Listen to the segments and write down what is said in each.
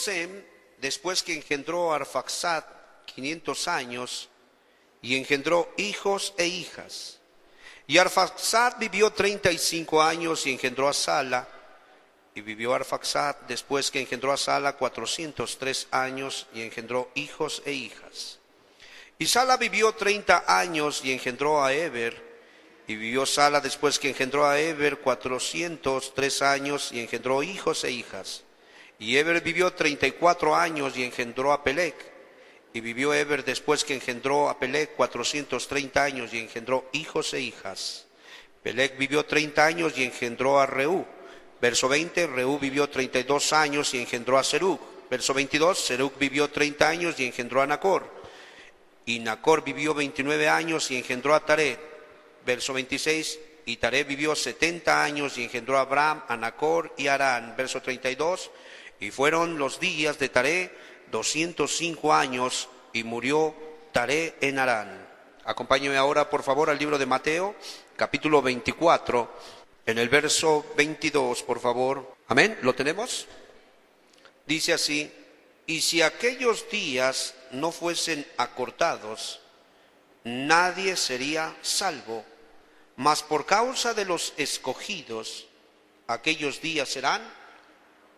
Sem después que engendró a Arfaxad 500 años y engendró hijos e hijas. Y Arfaxad vivió 35 años y engendró a Sala. Y vivió Arfaxad después que engendró a Sala 403 años y engendró hijos e hijas. Y Sala vivió 30 años y engendró a Eber. Y vivió Sala después que engendró a Eber 403 años y engendró hijos e hijas. Y Eber vivió 34 años y engendró a Pelec. Y vivió Eber después que engendró a Pelec 430 años y engendró hijos e hijas. Pelec vivió 30 años y engendró a Reú. Verso 20, Reú vivió 32 años y engendró a Serug. Verso 22, Serug vivió 30 años y engendró a Nacor. Y Nacor vivió 29 años y engendró a Taret. Verso 26, y Taret vivió 70 años y engendró a Abram, a Nacor y a Harán. Verso 32, y fueron los días de Taret 205 años y murió Taret en Harán. Acompáñeme ahora, por favor, al libro de Mateo, capítulo 24. En el verso 22, por favor. Amén, ¿lo tenemos? Dice así: y si aquellos días no fuesen acortados, nadie sería salvo, mas por causa de los escogidos, aquellos días serán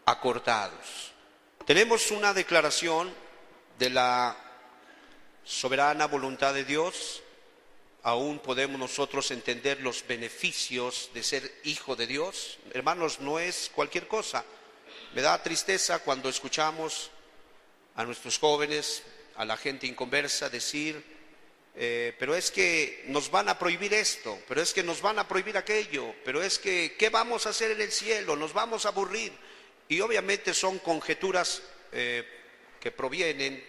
acortados. Tenemos una declaración de la soberana voluntad de Dios. Aún podemos nosotros entender los beneficios de ser hijo de Dios. Hermanos, no es cualquier cosa. Me da tristeza cuando escuchamos a nuestros jóvenes, a la gente inconversa decir, pero es que nos van a prohibir esto, pero es que nos van a prohibir aquello, pero es que, ¿qué vamos a hacer en el cielo? Nos vamos a aburrir. Y obviamente son conjeturas que provienen,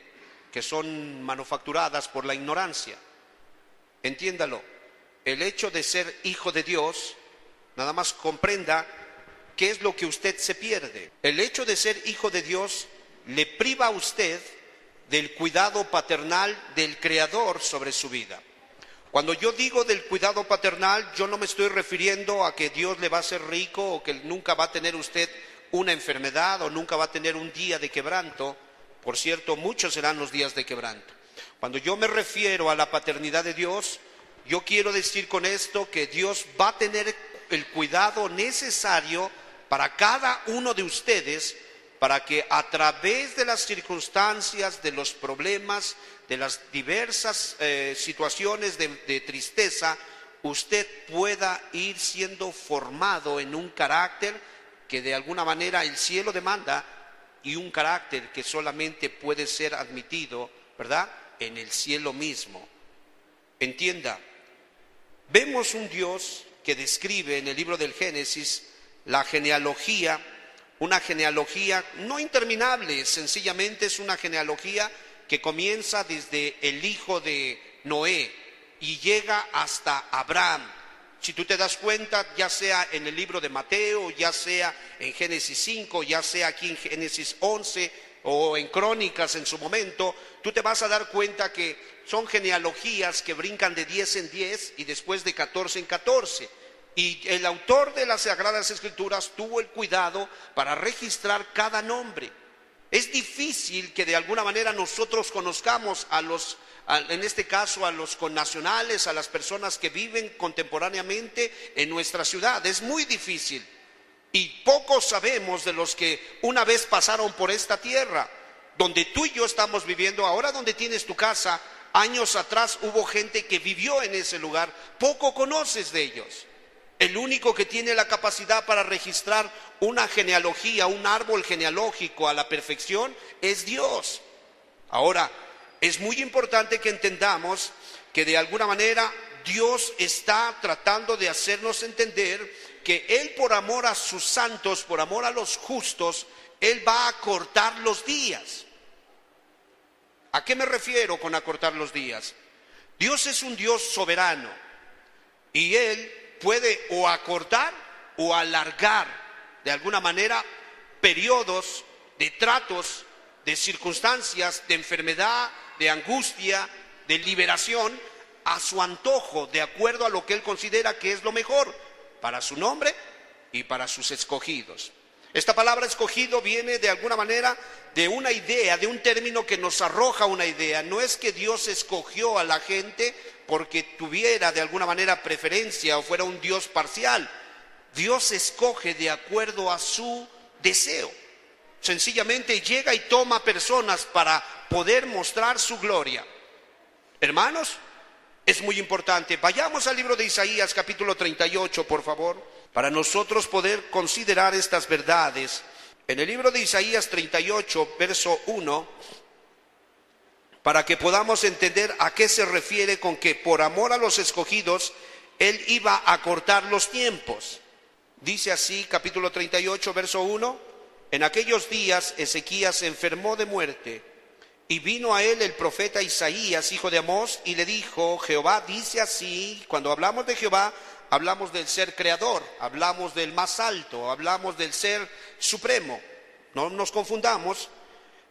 que son manufacturadas por la ignorancia. Entiéndalo, el hecho de ser hijo de Dios, nada más comprenda qué es lo que usted se pierde. El hecho de ser hijo de Dios le priva a usted del cuidado paternal del Creador sobre su vida. Cuando yo digo del cuidado paternal, yo no me estoy refiriendo a que Dios le va a hacer rico o que nunca va a tener usted una enfermedad o nunca va a tener un día de quebranto. Por cierto, muchos serán los días de quebranto. Cuando yo me refiero a la paternidad de Dios, yo quiero decir con esto que Dios va a tener el cuidado necesario para cada uno de ustedes, para que a través de las circunstancias, de los problemas, de las diversas situaciones de tristeza, usted pueda ir siendo formado en un carácter que de alguna manera el cielo demanda y un carácter que solamente puede ser admitido, ¿verdad?, en el cielo mismo. Entienda, vemos un Dios que describe en el libro del Génesis la genealogía, una genealogía no interminable, sencillamente es una genealogía que comienza desde el hijo de Noé y llega hasta Abraham. Si tú te das cuenta, ya sea en el libro de Mateo, ya sea en Génesis 5, ya sea aquí en Génesis 11 o en Crónicas en su momento, tú te vas a dar cuenta que son genealogías que brincan de 10 en 10 y después de 14 en 14. Y el autor de las Sagradas Escrituras tuvo el cuidado para registrar cada nombre. Es difícil que de alguna manera nosotros conozcamos en este caso a los connacionales, a las personas que viven contemporáneamente en nuestra ciudad. Es muy difícil. Y pocos sabemos de los que una vez pasaron por esta tierra, donde tú y yo estamos viviendo ahora, donde tienes tu casa. Años atrás hubo gente que vivió en ese lugar. Poco conoces de ellos. El único que tiene la capacidad para registrar una genealogía, un árbol genealógico a la perfección, es Dios. Ahora, es muy importante que entendamos que de alguna manera Dios está tratando de hacernos entender que Él, por amor a sus santos, por amor a los justos, Él va a acortar los días. ¿A qué me refiero con acortar los días? Dios es un Dios soberano y Él puede o acortar o alargar de alguna manera periodos de tratos, de circunstancias, de enfermedad, de angustia, de liberación a su antojo, de acuerdo a lo que Él considera que es lo mejor para su nombre y para sus escogidos. Esta palabra escogido viene de alguna manera de una idea, de un término que nos arroja una idea. No es que Dios escogió a la gente porque tuviera de alguna manera preferencia o fuera un Dios parcial. Dios escoge de acuerdo a su deseo. Sencillamente llega y toma personas para poder mostrar su gloria. Hermanos, es muy importante. Vayamos al libro de Isaías capítulo 38, por favor, para nosotros poder considerar estas verdades. En el libro de Isaías 38, verso 1, para que podamos entender a qué se refiere con que por amor a los escogidos, Él iba a cortar los tiempos. Dice así, capítulo 38, verso 1, en aquellos días Ezequías se enfermó de muerte, y vino a él el profeta Isaías, hijo de Amós, y le dijo, Jehová dice así. Cuando hablamos de Jehová, hablamos del ser creador, hablamos del más alto, hablamos del ser supremo. No nos confundamos.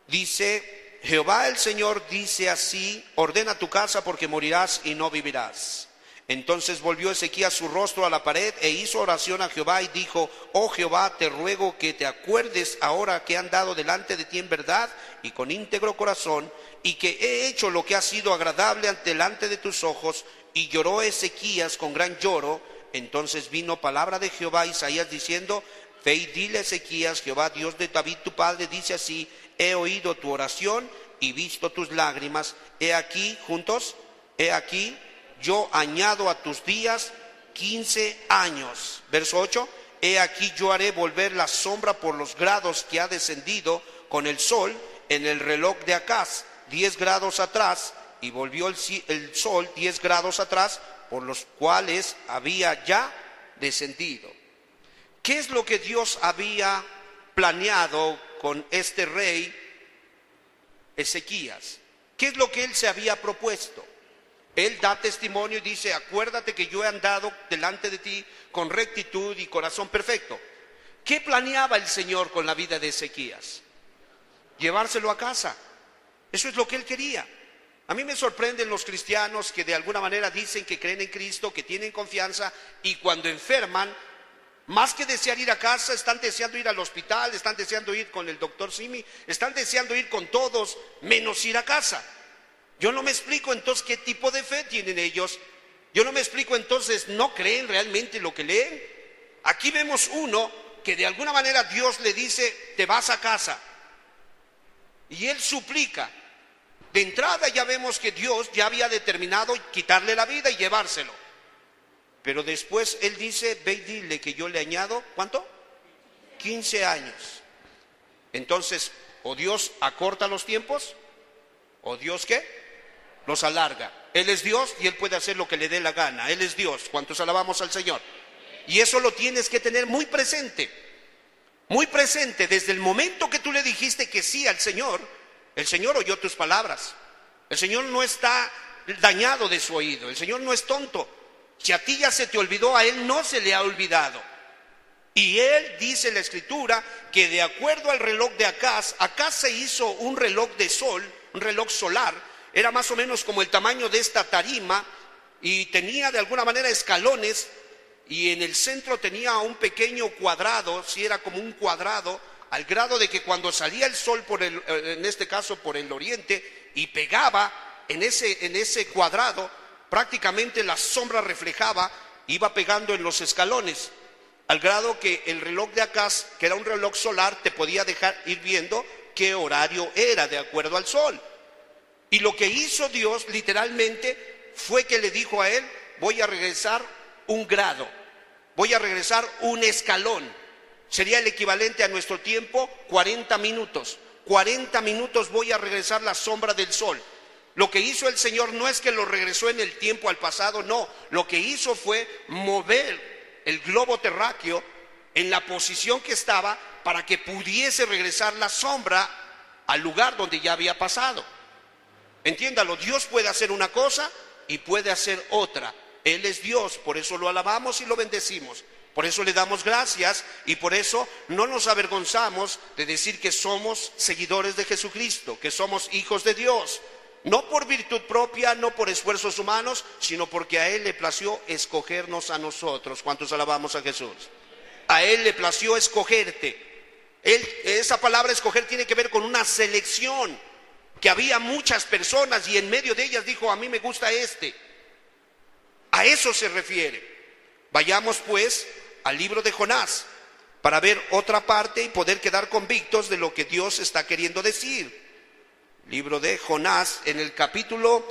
Dice, Jehová el Señor dice así, ordena tu casa porque morirás y no vivirás. Entonces volvió Ezequías su rostro a la pared e hizo oración a Jehová y dijo, oh Jehová, te ruego que te acuerdes ahora que he andado delante de ti en verdad y con íntegro corazón, y que he hecho lo que ha sido agradable delante de tus ojos. Y lloró Ezequías con gran lloro. Entonces vino palabra de Jehová a Isaías diciendo, ve y dile a Ezequías, Jehová Dios de David tu padre dice así, he oído tu oración y visto tus lágrimas. He aquí, juntos, he aquí, yo añado a tus días 15 años. Verso 8, he aquí yo haré volver la sombra por los grados que ha descendido con el sol en el reloj de Acaz, 10 grados atrás, y volvió el sol 10 grados atrás, por los cuales había ya descendido. ¿Qué es lo que Dios había planeado con este rey Ezequías? ¿Qué es lo que él se había propuesto? Él da testimonio y dice, acuérdate que yo he andado delante de ti con rectitud y corazón perfecto. ¿Qué planeaba el Señor con la vida de Ezequías? Llevárselo a casa. Eso es lo que él quería. A mí me sorprenden los cristianos que de alguna manera dicen que creen en Cristo, que tienen confianza, y cuando enferman, más que desear ir a casa, están deseando ir al hospital, están deseando ir con el doctor Simi, están deseando ir con todos, menos ir a casa. Yo no me explico entonces qué tipo de fe tienen ellos. Yo no me explico entonces, ¿no creen realmente lo que leen? Aquí vemos uno que de alguna manera Dios le dice, te vas a casa. Y él suplica. De entrada ya vemos que Dios ya había determinado quitarle la vida y llevárselo. Pero después él dice, ve y dile que yo le añado, ¿cuánto? 15 años. Entonces, o Dios acorta los tiempos, o Dios ¿qué? Los alarga. Él es Dios y Él puede hacer lo que le dé la gana. Él es Dios. ¿Cuántos alabamos al Señor? Y eso lo tienes que tener muy presente. Muy presente. Desde el momento que tú le dijiste que sí al Señor, el Señor oyó tus palabras. El Señor no está dañado de su oído. El Señor no es tonto. Si a ti ya se te olvidó, a Él no se le ha olvidado. Y Él dice en la Escritura que de acuerdo al reloj de Acaz, Acaz se hizo un reloj de sol, un reloj solar. Era más o menos como el tamaño de esta tarima y tenía de alguna manera escalones, y en el centro tenía un pequeño cuadrado, si era como un cuadrado, al grado de que cuando salía el sol en este caso por el oriente, y pegaba en ese cuadrado, prácticamente la sombra reflejaba, iba pegando en los escalones, al grado que el reloj de Acaz, que era un reloj solar, te podía dejar ir viendo qué horario era de acuerdo al sol. Y lo que hizo Dios literalmente fue que le dijo a él, voy a regresar un grado, voy a regresar un escalón. Sería el equivalente a nuestro tiempo 40 minutos. 40 minutos voy a regresar la sombra del sol. Lo que hizo el Señor no es que lo regresó en el tiempo al pasado, no. Lo que hizo fue mover el globo terráqueo en la posición que estaba para que pudiese regresar la sombra al lugar donde ya había pasado. Entiéndalo, Dios puede hacer una cosa y puede hacer otra. Él es Dios, por eso lo alabamos y lo bendecimos. Por eso le damos gracias y por eso no nos avergonzamos de decir que somos seguidores de Jesucristo, que somos hijos de Dios. No por virtud propia, no por esfuerzos humanos, sino porque a Él le plació escogernos a nosotros. ¿Cuántos alabamos a Jesús? A Él le plació escogerte. Esa palabra escoger tiene que ver con una selección, que había muchas personas y en medio de ellas dijo, a mí me gusta este. A eso se refiere. Vayamos pues al libro de Jonás para ver otra parte y poder quedar convictos de lo que Dios está queriendo decir. Libro de Jonás, en el capítulo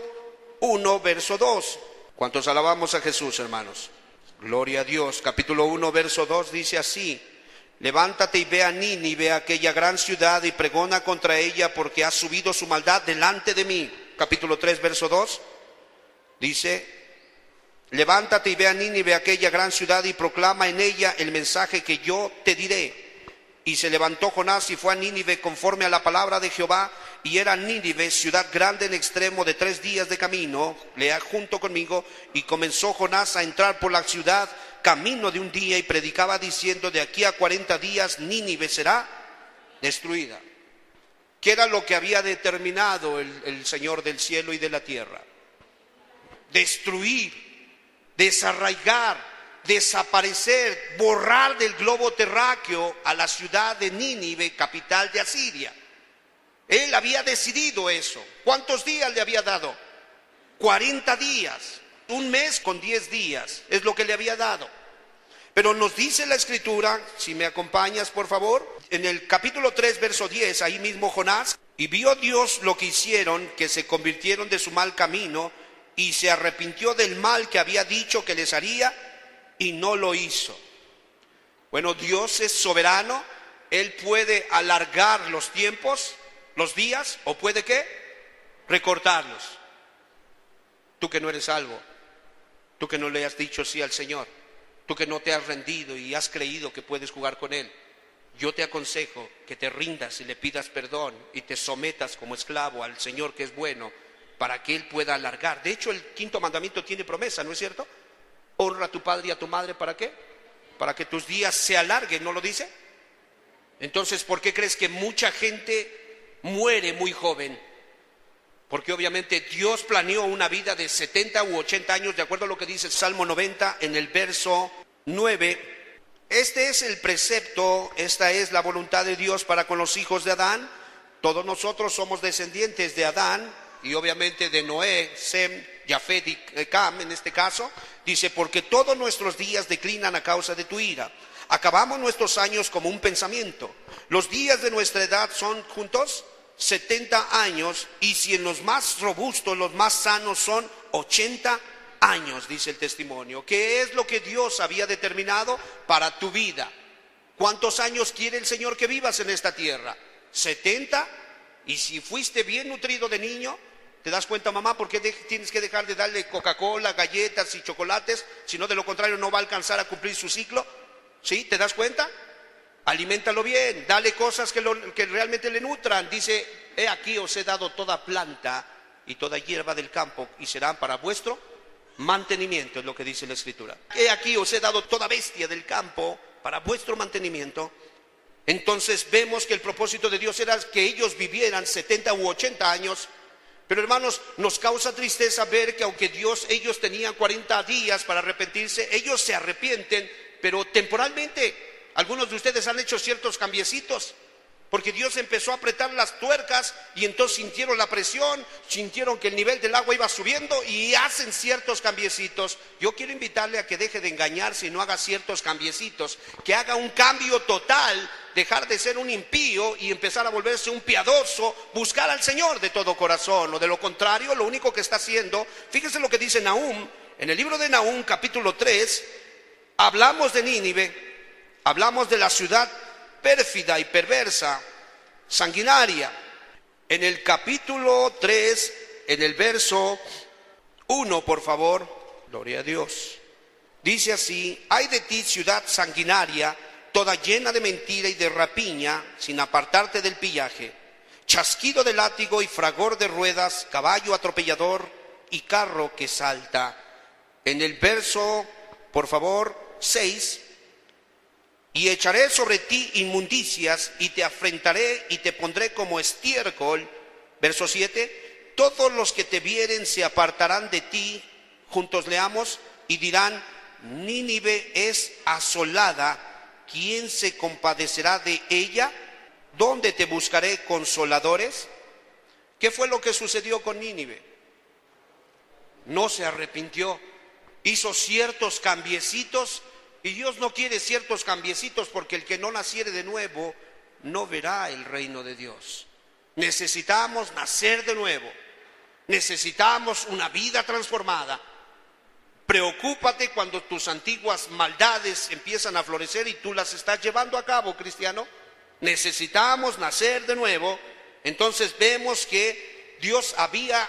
1, verso 2. ¿Cuántos alabamos a Jesús, hermanos? Gloria a Dios. Capítulo 1, verso 2 dice así: levántate y ve a Nínive, aquella gran ciudad, y pregona contra ella, porque ha subido su maldad delante de mí. Capítulo 3, verso 2 dice: levántate y ve a Nínive, aquella gran ciudad, y proclama en ella el mensaje que yo te diré. Y se levantó Jonás y fue a Nínive conforme a la palabra de Jehová, y era Nínive ciudad grande en extremo de 3 días de camino. Lea junto conmigo. Y comenzó Jonás a entrar por la ciudad camino de un día, y predicaba diciendo: de aquí a 40 días Nínive será destruida. ¿Qué era lo que había determinado el Señor del cielo y de la tierra? Destruir, desarraigar, desaparecer, borrar del globo terráqueo a la ciudad de Nínive, capital de Asiria. Él había decidido eso. ¿Cuántos días le había dado? 40 días. Un mes con 10 días es lo que le había dado. Pero nos dice la Escritura, si me acompañas por favor, en el capítulo 3, verso 10, ahí mismo Jonás: y vio Dios lo que hicieron, que se convirtieron de su mal camino, y se arrepintió del mal que había dicho que les haría, y no lo hizo. Bueno, Dios es soberano. Él puede alargar los tiempos, los días, o puede ¿qué? Recortarlos. Tú que no eres salvo, tú que no le has dicho sí al Señor, tú que no te has rendido y has creído que puedes jugar con Él, yo te aconsejo que te rindas y le pidas perdón y te sometas como esclavo al Señor, que es bueno, para que Él pueda alargar. De hecho, el 5.º mandamiento tiene promesa, ¿no es cierto? Honra a tu padre y a tu madre, ¿para qué? Para que tus días se alarguen, ¿no lo dice? Entonces, ¿por qué crees que mucha gente muere muy joven? Porque obviamente Dios planeó una vida de 70 u 80 años, de acuerdo a lo que dice el Salmo 90 en el verso 9. Este es el precepto, esta es la voluntad de Dios para con los hijos de Adán. Todos nosotros somos descendientes de Adán y obviamente de Noé, Sem, Jafet y Cam en este caso. Dice: porque todos nuestros días declinan a causa de tu ira. Acabamos nuestros años como un pensamiento. Los días de nuestra edad son juntos 70 años, y si en los más robustos, los más sanos, son 80 años, dice el testimonio. ¿Qué es lo que Dios había determinado para tu vida? ¿Cuántos años quiere el Señor que vivas en esta tierra? 70. Y si fuiste bien nutrido de niño, ¿te das cuenta, mamá, por qué tienes que dejar de darle Coca-Cola, galletas y chocolates? Si no, de lo contrario, no va a alcanzar a cumplir su ciclo. ¿Sí? ¿Te das cuenta? Aliméntalo bien, dale cosas que realmente le nutran. Dice: he aquí os he dado toda planta y toda hierba del campo, y serán para vuestro mantenimiento, es lo que dice la Escritura. He aquí os he dado toda bestia del campo para vuestro mantenimiento. Entonces vemos que el propósito de Dios era que ellos vivieran 70 u 80 años. Pero hermanos, nos causa tristeza ver que aunque ellos tenían 40 días para arrepentirse, ellos se arrepienten, pero temporalmente. Algunos de ustedes han hecho ciertos cambiecitos, porque Dios empezó a apretar las tuercas y entonces sintieron la presión, sintieron que el nivel del agua iba subiendo y hacen ciertos cambiecitos. Yo quiero invitarle a que deje de engañarse y no haga ciertos cambiecitos, que haga un cambio total, dejar de ser un impío y empezar a volverse un piadoso, buscar al Señor de todo corazón. O de lo contrario, lo único que está haciendo, fíjese lo que dice Nahum, en el libro de Nahum, capítulo 3, hablamos de Nínive. Hablamos de la ciudad pérfida y perversa, sanguinaria. En el capítulo 3, en el verso 1, por favor, gloria a Dios. Dice así: ay de ti, ciudad sanguinaria, toda llena de mentira y de rapiña, sin apartarte del pillaje. Chasquido de látigo y fragor de ruedas, caballo atropellador y carro que salta. En el verso, por favor, 6. Y echaré sobre ti inmundicias, y te afrentaré y te pondré como estiércol. Verso 7. Todos los que te vieren se apartarán de ti, juntos leamos, y dirán: Nínive es asolada, ¿quién se compadecerá de ella? ¿Dónde te buscaré consoladores? ¿Qué fue lo que sucedió con Nínive? No se arrepintió, hizo ciertos cambiecitos, y Dios no quiere ciertos cambiecitos porque el que no naciere de nuevo no verá el reino de Dios. Necesitamos nacer de nuevo, necesitamos una vida transformada. Preocúpate cuando tus antiguas maldades empiezan a florecer y tú las estás llevando a cabo, cristiano. Necesitamos nacer de nuevo. Entonces vemos que Dios había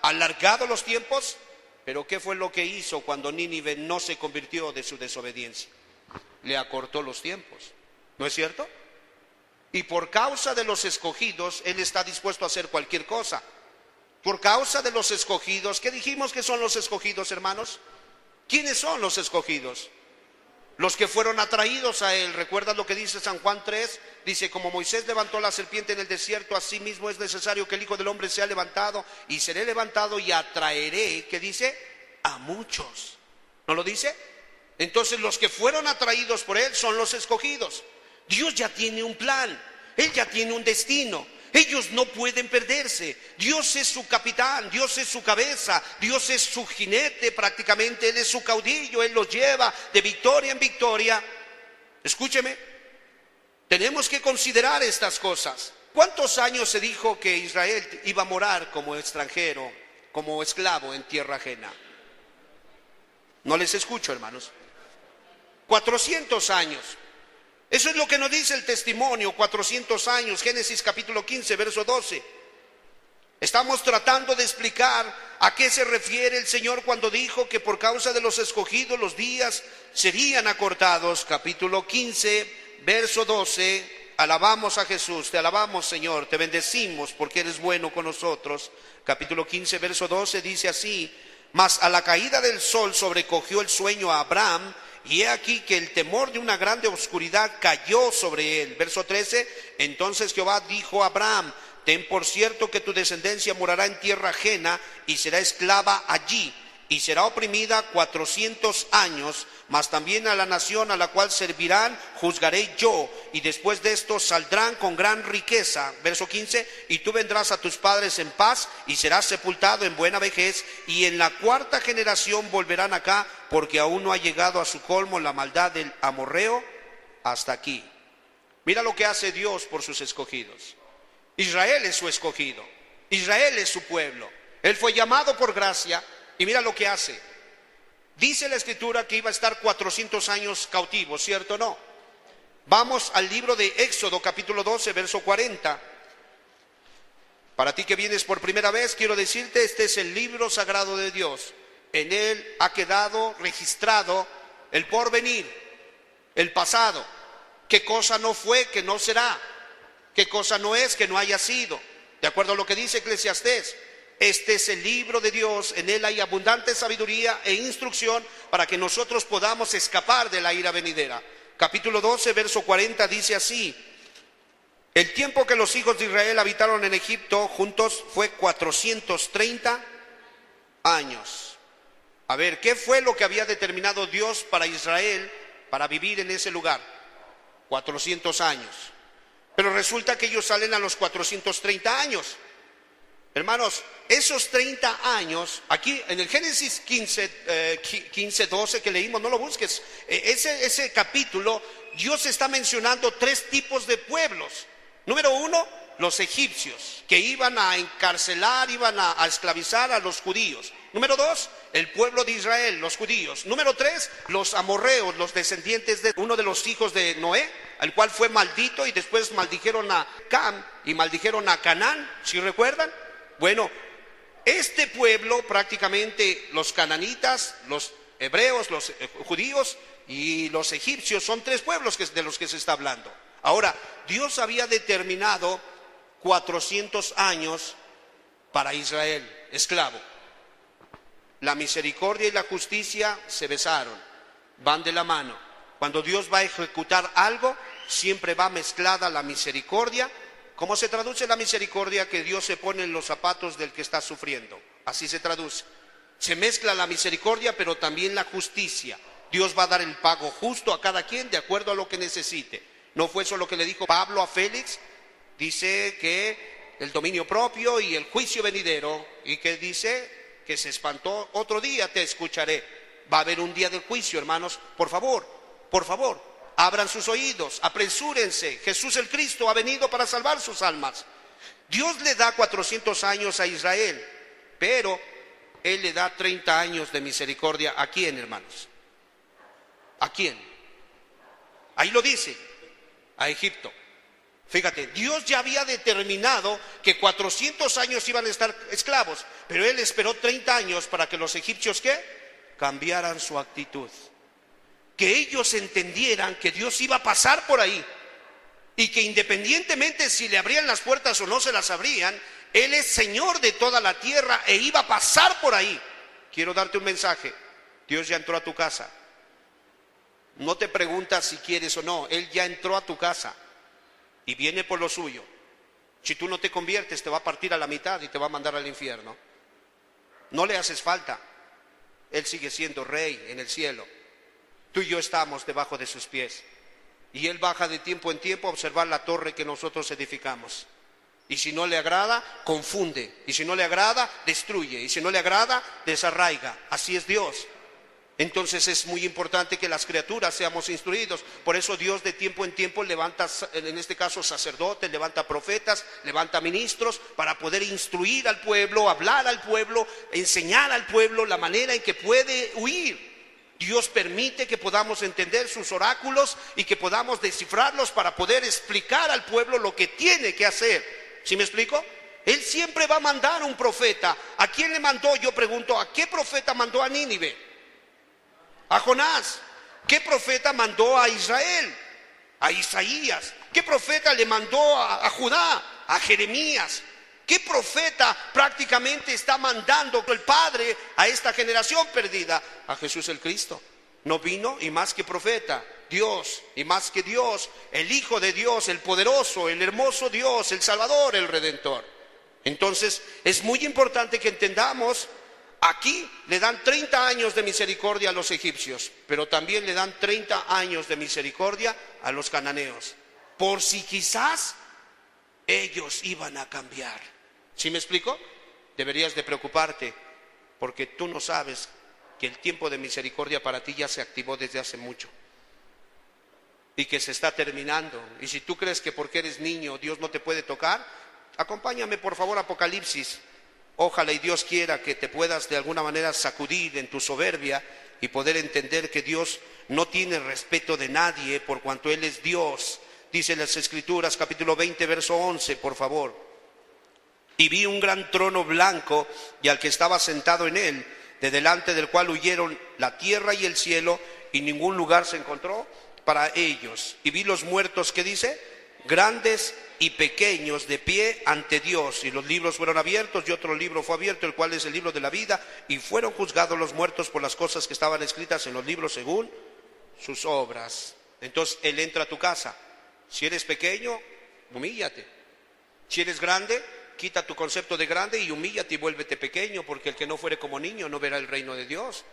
alargado los tiempos, pero ¿qué fue lo que hizo cuando Nínive no se convirtió de su desobediencia? Le acortó los tiempos, ¿no es cierto? Y por causa de los escogidos, Él está dispuesto a hacer cualquier cosa. Por causa de los escogidos, ¿qué dijimos que son los escogidos, hermanos? ¿Quiénes son los escogidos? Los que fueron atraídos a Él. ¿Recuerdas lo que dice San Juan 3? Dice, como Moisés levantó la serpiente en el desierto, así mismo es necesario que el Hijo del Hombre sea levantado, y seré levantado y atraeré, ¿qué dice? A muchos. ¿No lo dice? Entonces los que fueron atraídos por Él son los escogidos. Dios ya tiene un plan, Él ya tiene un destino. Ellos no pueden perderse. Dios es su capitán, Dios es su cabeza, Dios es su jinete prácticamente, Él es su caudillo, Él los lleva de victoria en victoria. Escúcheme, tenemos que considerar estas cosas. ¿Cuántos años se dijo que Israel iba a morar como extranjero, como esclavo en tierra ajena? No les escucho, hermanos. 400 años. Eso es lo que nos dice el testimonio, 400 años, Génesis capítulo 15, verso 12. Estamos tratando de explicar a qué se refiere el Señor cuando dijo que por causa de los escogidos los días serían acortados. Capítulo 15, verso 12, alabamos a Jesús, te alabamos Señor, te bendecimos porque eres bueno con nosotros. Capítulo 15, verso 12 dice así, mas a la caída del sol sobrecogió el sueño a Abraham, y he aquí que el temor de una grande oscuridad cayó sobre él. Verso 13, entonces Jehová dijo a Abraham, ten por cierto que tu descendencia morará en tierra ajena y será esclava allí, y será oprimida 400 años, mas también a la nación a la cual servirán juzgaré yo, y después de esto saldrán con gran riqueza. Verso 15, y tú vendrás a tus padres en paz, y serás sepultado en buena vejez, y en la cuarta generación volverán acá, porque aún no ha llegado a su colmo la maldad del amorreo hasta aquí. Mira lo que hace Dios por sus escogidos. Israel es su escogido, Israel es su pueblo, Él fue llamado por gracia. Y mira lo que hace. Dice la Escritura que iba a estar 400 años cautivo, ¿cierto o no? Vamos al libro de Éxodo, capítulo 12, verso 40. Para ti que vienes por primera vez, quiero decirte, este es el libro sagrado de Dios. En él ha quedado registrado el porvenir, el pasado. ¿Qué cosa no fue, que no será? ¿Qué cosa no es, que no haya sido? De acuerdo a lo que dice Eclesiastés. Este es el libro de Dios, en él hay abundante sabiduría e instrucción para que nosotros podamos escapar de la ira venidera. Capítulo 12, verso 40 dice así, el tiempo que los hijos de Israel habitaron en Egipto juntos fue 430 años. A ver, ¿qué fue lo que había determinado Dios para Israel para vivir en ese lugar? 400 años. Pero resulta que ellos salen a los 430 años. Hermanos, esos 30 años, aquí en el Génesis 15, 12 que leímos, no lo busques, ese capítulo, Dios está mencionando 3 tipos de pueblos. Número 1, los egipcios, que iban a encarcelar, iban a esclavizar a los judíos. Número 2, el pueblo de Israel, los judíos. Número 3, los amorreos, los descendientes de uno de los hijos de Noé, al cual fue maldito, y después maldijeron a Cam y maldijeron a Canaán, ¿sí recuerdan? Bueno, este pueblo prácticamente los cananitas, los hebreos, los judíos y los egipcios son 3 pueblos de los que se está hablando. Ahora, Dios había determinado 400 años para Israel, esclavo. La misericordia y la justicia se besaron, van de la mano. Cuando Dios va a ejecutar algo, siempre va mezclada la misericordia. ¿Cómo se traduce la misericordia? Que Dios se pone en los zapatos del que está sufriendo. Así se traduce. Se mezcla la misericordia, pero también la justicia. Dios va a dar el pago justo a cada quien de acuerdo a lo que necesite. ¿No fue eso lo que le dijo Pablo a Félix? Dice que el dominio propio y el juicio venidero, y que dice que se espantó, otro día te escucharé. Va a haber un día del juicio, hermanos. Por favor, abran sus oídos, apresúrense. Jesús el Cristo ha venido para salvar sus almas. Dios le da 400 años a Israel, pero Él le da 30 años de misericordia. ¿A quién, hermanos? ¿A quién? Ahí lo dice, a Egipto. Fíjate, Dios ya había determinado que 400 años iban a estar esclavos, pero Él esperó 30 años para que los egipcios, ¿qué? Cambiaran su actitud. Que ellos entendieran que Dios iba a pasar por ahí y que independientemente si le abrían las puertas o no se las abrían, Él es Señor de toda la tierra e iba a pasar por ahí. Quiero darte un mensaje. Dios ya entró a tu casa. No te preguntas si quieres o no. Él ya entró a tu casa y viene por lo suyo. Si tú no te conviertes, te va a partir a la mitad y te va a mandar al infierno. No le haces falta. Él sigue siendo rey en el cielo. Tú y yo estamos debajo de sus pies. Y Él baja de tiempo en tiempo a observar la torre que nosotros edificamos. Y si no le agrada, confunde. Y si no le agrada, destruye. Y si no le agrada, desarraiga. Así es Dios. Entonces es muy importante que las criaturas seamos instruidos. Por eso Dios de tiempo en tiempo levanta, en este caso sacerdotes, levanta profetas, levanta ministros para poder instruir al pueblo, hablar al pueblo, enseñar al pueblo la manera en que puede huir. Dios permite que podamos entender sus oráculos y que podamos descifrarlos para poder explicar al pueblo lo que tiene que hacer. ¿Sí me explico? Él siempre va a mandar un profeta. ¿A quién le mandó? Yo pregunto, ¿a qué profeta mandó a Nínive? A Jonás. ¿Qué profeta mandó a Israel? A Isaías. ¿Qué profeta le mandó a Judá? A Jeremías. ¿Qué profeta prácticamente está mandando el Padre a esta generación perdida? A Jesús el Cristo. No vino y más que profeta, Dios, y más que Dios, el Hijo de Dios, el poderoso, el hermoso Dios, el Salvador, el Redentor. Entonces es muy importante que entendamos. Aquí le dan 30 años de misericordia a los egipcios, pero también le dan 30 años de misericordia a los cananeos, por si quizás ellos iban a cambiar. ¿Sí me explico? Deberías de preocuparte, porque tú no sabes que el tiempo de misericordia para ti ya se activó desde hace mucho y que se está terminando. Y si tú crees que porque eres niño Dios no te puede tocar, acompáñame por favor a Apocalipsis. Ojalá y Dios quiera que te puedas de alguna manera sacudir en tu soberbia y poder entender que Dios no tiene respeto de nadie por cuanto Él es Dios. Dice en las Escrituras, capítulo 20, verso 11, por favor. Y vi un gran trono blanco y al que estaba sentado en él, de delante del cual huyeron la tierra y el cielo, y ningún lugar se encontró para ellos. Y vi los muertos, ¿qué dice? Grandes y pequeños de pie ante Dios, y los libros fueron abiertos, y otro libro fue abierto, el cual es el libro de la vida, y fueron juzgados los muertos por las cosas que estaban escritas en los libros según sus obras. Entonces Él entra a tu casa. Si eres pequeño, humíllate. Si eres grande, quita tu concepto de grande y humíllate y vuélvete pequeño, porque el que no fuere como niño no verá el reino de Dios.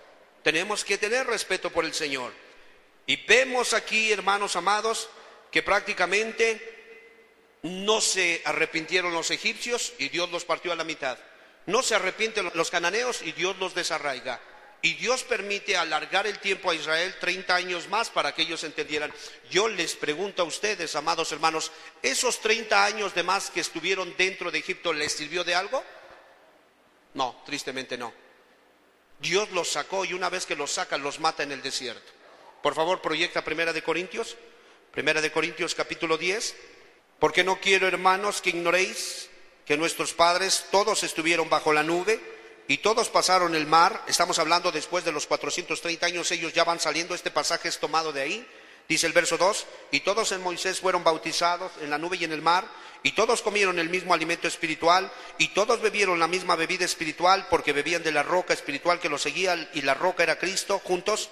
Tenemos que tener respeto por el Señor. Y vemos aquí, hermanos amados, que prácticamente no se arrepintieron los egipcios y Dios los partió a la mitad. No se arrepienten los cananeos y Dios los desarraiga. Y Dios permite alargar el tiempo a Israel 30 años más para que ellos entendieran. Yo les pregunto a ustedes, amados hermanos, ¿esos 30 años de más que estuvieron dentro de Egipto les sirvió de algo? No, tristemente no. Dios los sacó y una vez que los saca, los mata en el desierto. Por favor, proyecta Primera de Corintios capítulo 10. Porque no quiero, hermanos, que ignoréis que nuestros padres todos estuvieron bajo la nube y todos pasaron el mar. Estamos hablando después de los 430 años, ellos ya van saliendo, este pasaje es tomado de ahí. Dice el verso 2, y todos en Moisés fueron bautizados en la nube y en el mar, y todos comieron el mismo alimento espiritual, y todos bebieron la misma bebida espiritual, porque bebían de la roca espiritual que los seguía, y la roca era Cristo, juntos.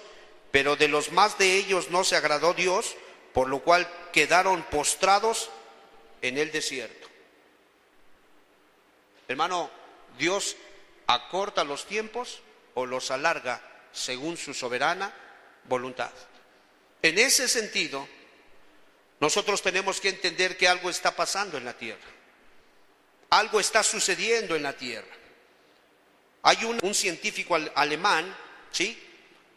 Pero de los más de ellos no se agradó Dios, por lo cual quedaron postrados en el desierto. Hermano, Dios acorta los tiempos o los alarga según su soberana voluntad. En ese sentido, nosotros tenemos que entender que algo está pasando en la tierra. Algo está sucediendo en la tierra. Hay un científico alemán, ¿sí?,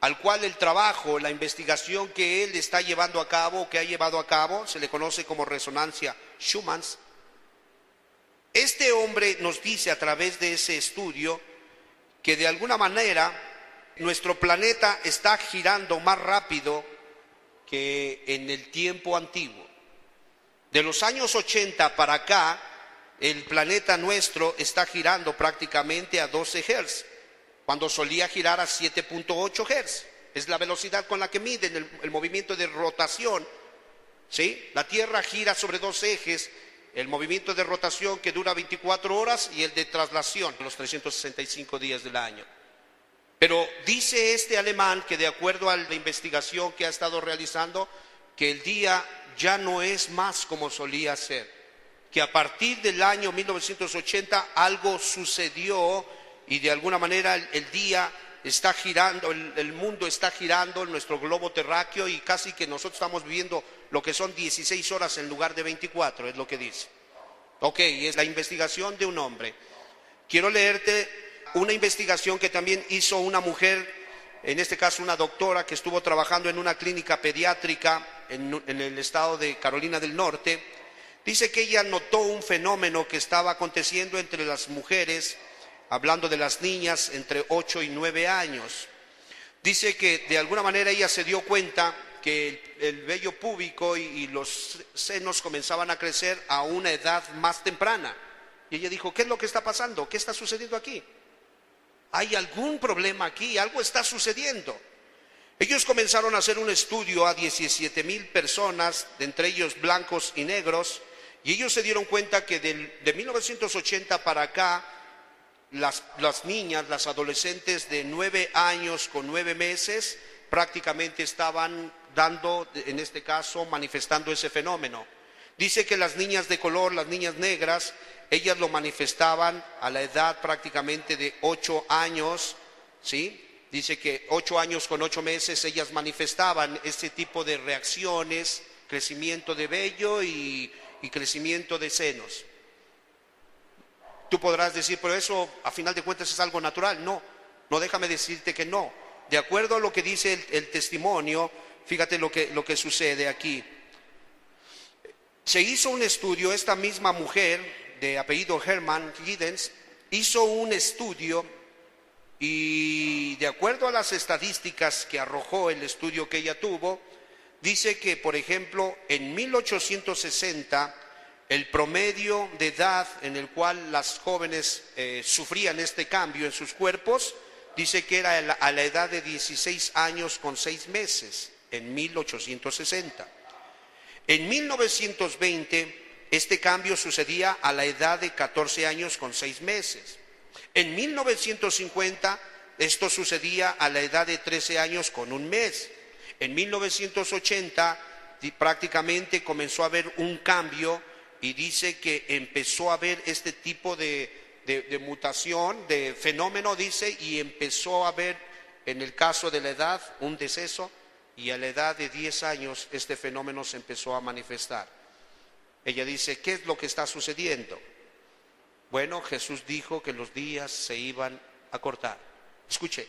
al cual el trabajo, la investigación que él está llevando a cabo, que ha llevado a cabo, se le conoce como resonancia Schumann. Este hombre nos dice a través de ese estudio que de alguna manera nuestro planeta está girando más rápido que en el tiempo antiguo. De los años 80 para acá, el planeta nuestro está girando prácticamente a 12 Hz, cuando solía girar a 7.8 Hz. Es la velocidad con la que miden el movimiento de rotación, ¿sí? La Tierra gira sobre dos ejes, el movimiento de rotación que dura 24 horas y el de traslación, los 365 días del año. Pero dice este alemán que de acuerdo a la investigación que ha estado realizando, que el día ya no es más como solía ser, que a partir del año 1980 algo sucedió y de alguna manera el día está girando, el mundo está girando, nuestro globo terráqueo, y casi que nosotros estamos viviendo lo que son 16 horas en lugar de 24, es lo que dice. Ok, es la investigación de un hombre. Quiero leerte una investigación que también hizo una mujer, en este caso una doctora que estuvo trabajando en una clínica pediátrica en el estado de Carolina del Norte. Dice que ella notó un fenómeno que estaba aconteciendo entre las mujeres, hablando de las niñas entre 8 y 9 años. Dice que de alguna manera ella se dio cuenta que el vello púbico y los senos comenzaban a crecer a una edad más temprana. Y ella dijo, ¿qué es lo que está pasando? ¿Qué está sucediendo aquí? ¿Hay algún problema aquí? Algo está sucediendo. Ellos comenzaron a hacer un estudio a 17,000 personas, de entre ellos blancos y negros, y ellos se dieron cuenta que de 1980 para acá, las niñas, las adolescentes de 9 años con 9 meses, prácticamente estaban dando, en este caso, manifestando ese fenómeno. Dice que las niñas de color, las niñas negras, ellas lo manifestaban a la edad prácticamente de 8 años, ¿sí? Dice que 8 años con 8 meses ellas manifestaban ese tipo de reacciones, crecimiento de vello y crecimiento de senos. Tú podrás decir, pero eso a final de cuentas es algo natural. No, déjame decirte que no. De acuerdo a lo que dice el testimonio, fíjate lo que sucede aquí. Se hizo un estudio, esta misma mujer de apellido Hermann Giddens hizo un estudio, y de acuerdo a las estadísticas que arrojó el estudio que ella tuvo, dice que, por ejemplo, en 1860, el promedio de edad en el cual las jóvenes sufrían este cambio en sus cuerpos, dice que era a la edad de 16 años con 6 meses, en 1860. En 1920, este cambio sucedía a la edad de 14 años con 6 meses. En 1950, esto sucedía a la edad de 13 años con 1 mes. En 1980, prácticamente comenzó a haber un cambio, y dice que empezó a haber este tipo de mutación, de fenómeno, dice, y empezó a haber, en el caso de la edad, un deceso, y a la edad de 10 años este fenómeno se empezó a manifestar. Ella dice, ¿qué es lo que está sucediendo? Bueno, Jesús dijo que los días se iban a cortar. Escuche,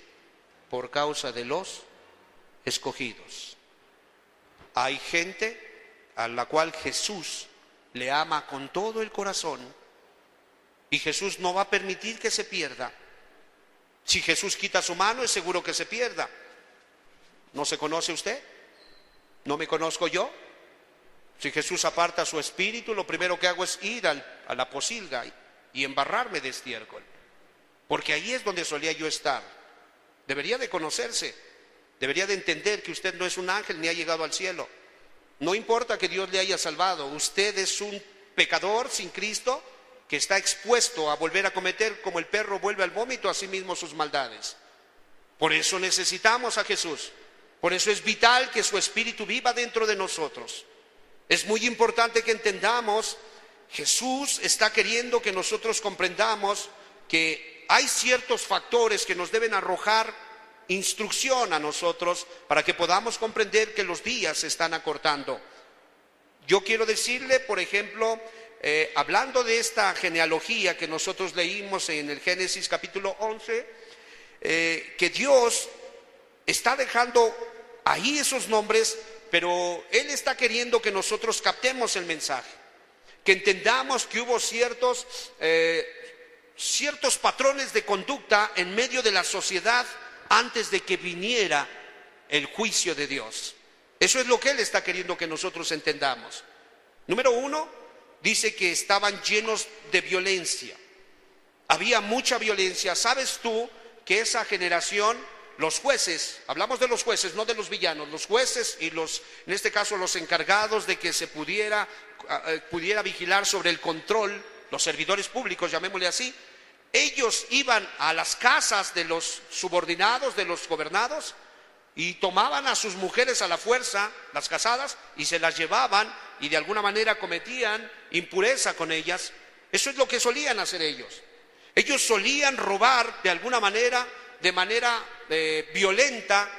por causa de los escogidos. Hay gente a la cual Jesús le ama con todo el corazón, y Jesús no va a permitir que se pierda. Si Jesús quita su mano, es seguro que se pierda. ¿No se conoce usted? ¿No me conozco yo? Si Jesús aparta su espíritu, lo primero que hago es ir a la posilga y embarrarme de estiércol, porque ahí es donde solía yo estar. Debería de conocerse, debería de entender que usted no es un ángel ni ha llegado al cielo. No importa que Dios le haya salvado, usted es un pecador sin Cristo que está expuesto a volver a cometer, como el perro vuelve al vómito, a sí mismo sus maldades. Por eso necesitamos a Jesús, por eso es vital que su espíritu viva dentro de nosotros. Es muy importante que entendamos, Jesús está queriendo que nosotros comprendamos que hay ciertos factores que nos deben arrojar instrucción a nosotros para que podamos comprender que los días se están acortando. Yo quiero decirle, por ejemplo, hablando de esta genealogía que nosotros leímos en el Génesis capítulo 11, que Dios está dejando ahí esos nombres, pero Él está queriendo que nosotros captemos el mensaje, que entendamos que hubo ciertos patrones de conducta en medio de la sociedad antes de que viniera el juicio de Dios. Eso es lo que Él está queriendo que nosotros entendamos. Número uno, dice que estaban llenos de violencia. Había mucha violencia. ¿Sabes tú que esa generación, los jueces, hablamos de los jueces, no de los villanos, los jueces y en este caso los encargados de que se pudiera vigilar sobre el control, los servidores públicos, llamémosle así, ellos iban a las casas de los subordinados, de los gobernados, y tomaban a sus mujeres a la fuerza, las casadas, y se las llevaban y de alguna manera cometían impureza con ellas. Eso es lo que solían hacer ellos. Ellos solían robar de alguna manera, de manera violenta,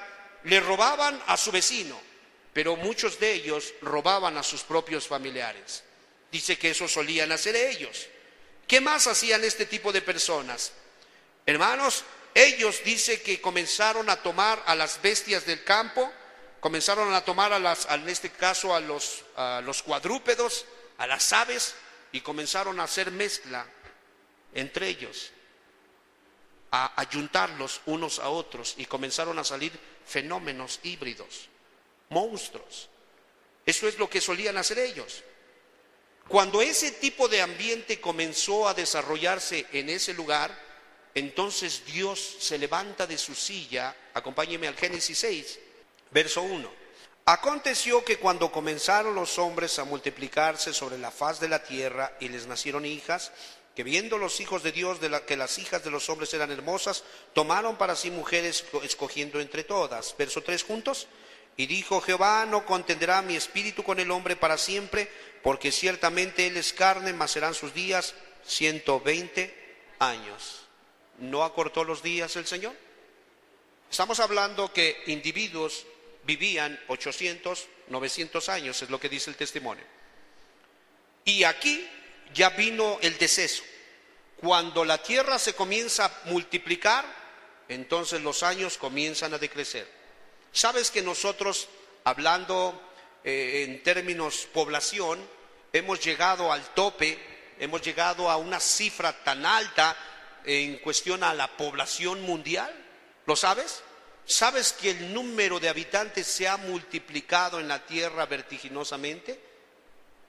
le robaban a su vecino, pero muchos de ellos robaban a sus propios familiares. Dice que eso solían hacer ellos. ¿Qué más hacían este tipo de personas? Hermanos, ellos dice que comenzaron a tomar a las bestias del campo, comenzaron a tomar en este caso a los cuadrúpedos, a las aves, y comenzaron a hacer mezcla entre ellos, a ayuntarlos unos a otros, y comenzaron a salir fenómenos híbridos, monstruos. Eso es lo que solían hacer ellos. Cuando ese tipo de ambiente comenzó a desarrollarse en ese lugar, entonces Dios se levanta de su silla. Acompáñeme al Génesis 6, verso 1. Aconteció que cuando comenzaron los hombres a multiplicarse sobre la faz de la tierra y les nacieron hijas, que viendo los hijos de Dios que las hijas de los hombres eran hermosas, tomaron para sí mujeres escogiendo entre todas. Verso 3 juntos. Y dijo Jehová: no contenderá mi espíritu con el hombre para siempre, porque ciertamente él es carne, mas serán sus días 120 años. ¿No acortó los días el Señor? Estamos hablando que individuos vivían 800, 900 años, es lo que dice el testimonio. Y aquí ya vino el deceso. Cuando la tierra se comienza a multiplicar, entonces los años comienzan a decrecer. ¿Sabes que nosotros, hablando en términos población, hemos llegado al tope, hemos llegado a una cifra tan alta en cuestión a la población mundial? ¿Lo sabes? ¿Sabes que el número de habitantes se ha multiplicado en la tierra vertiginosamente?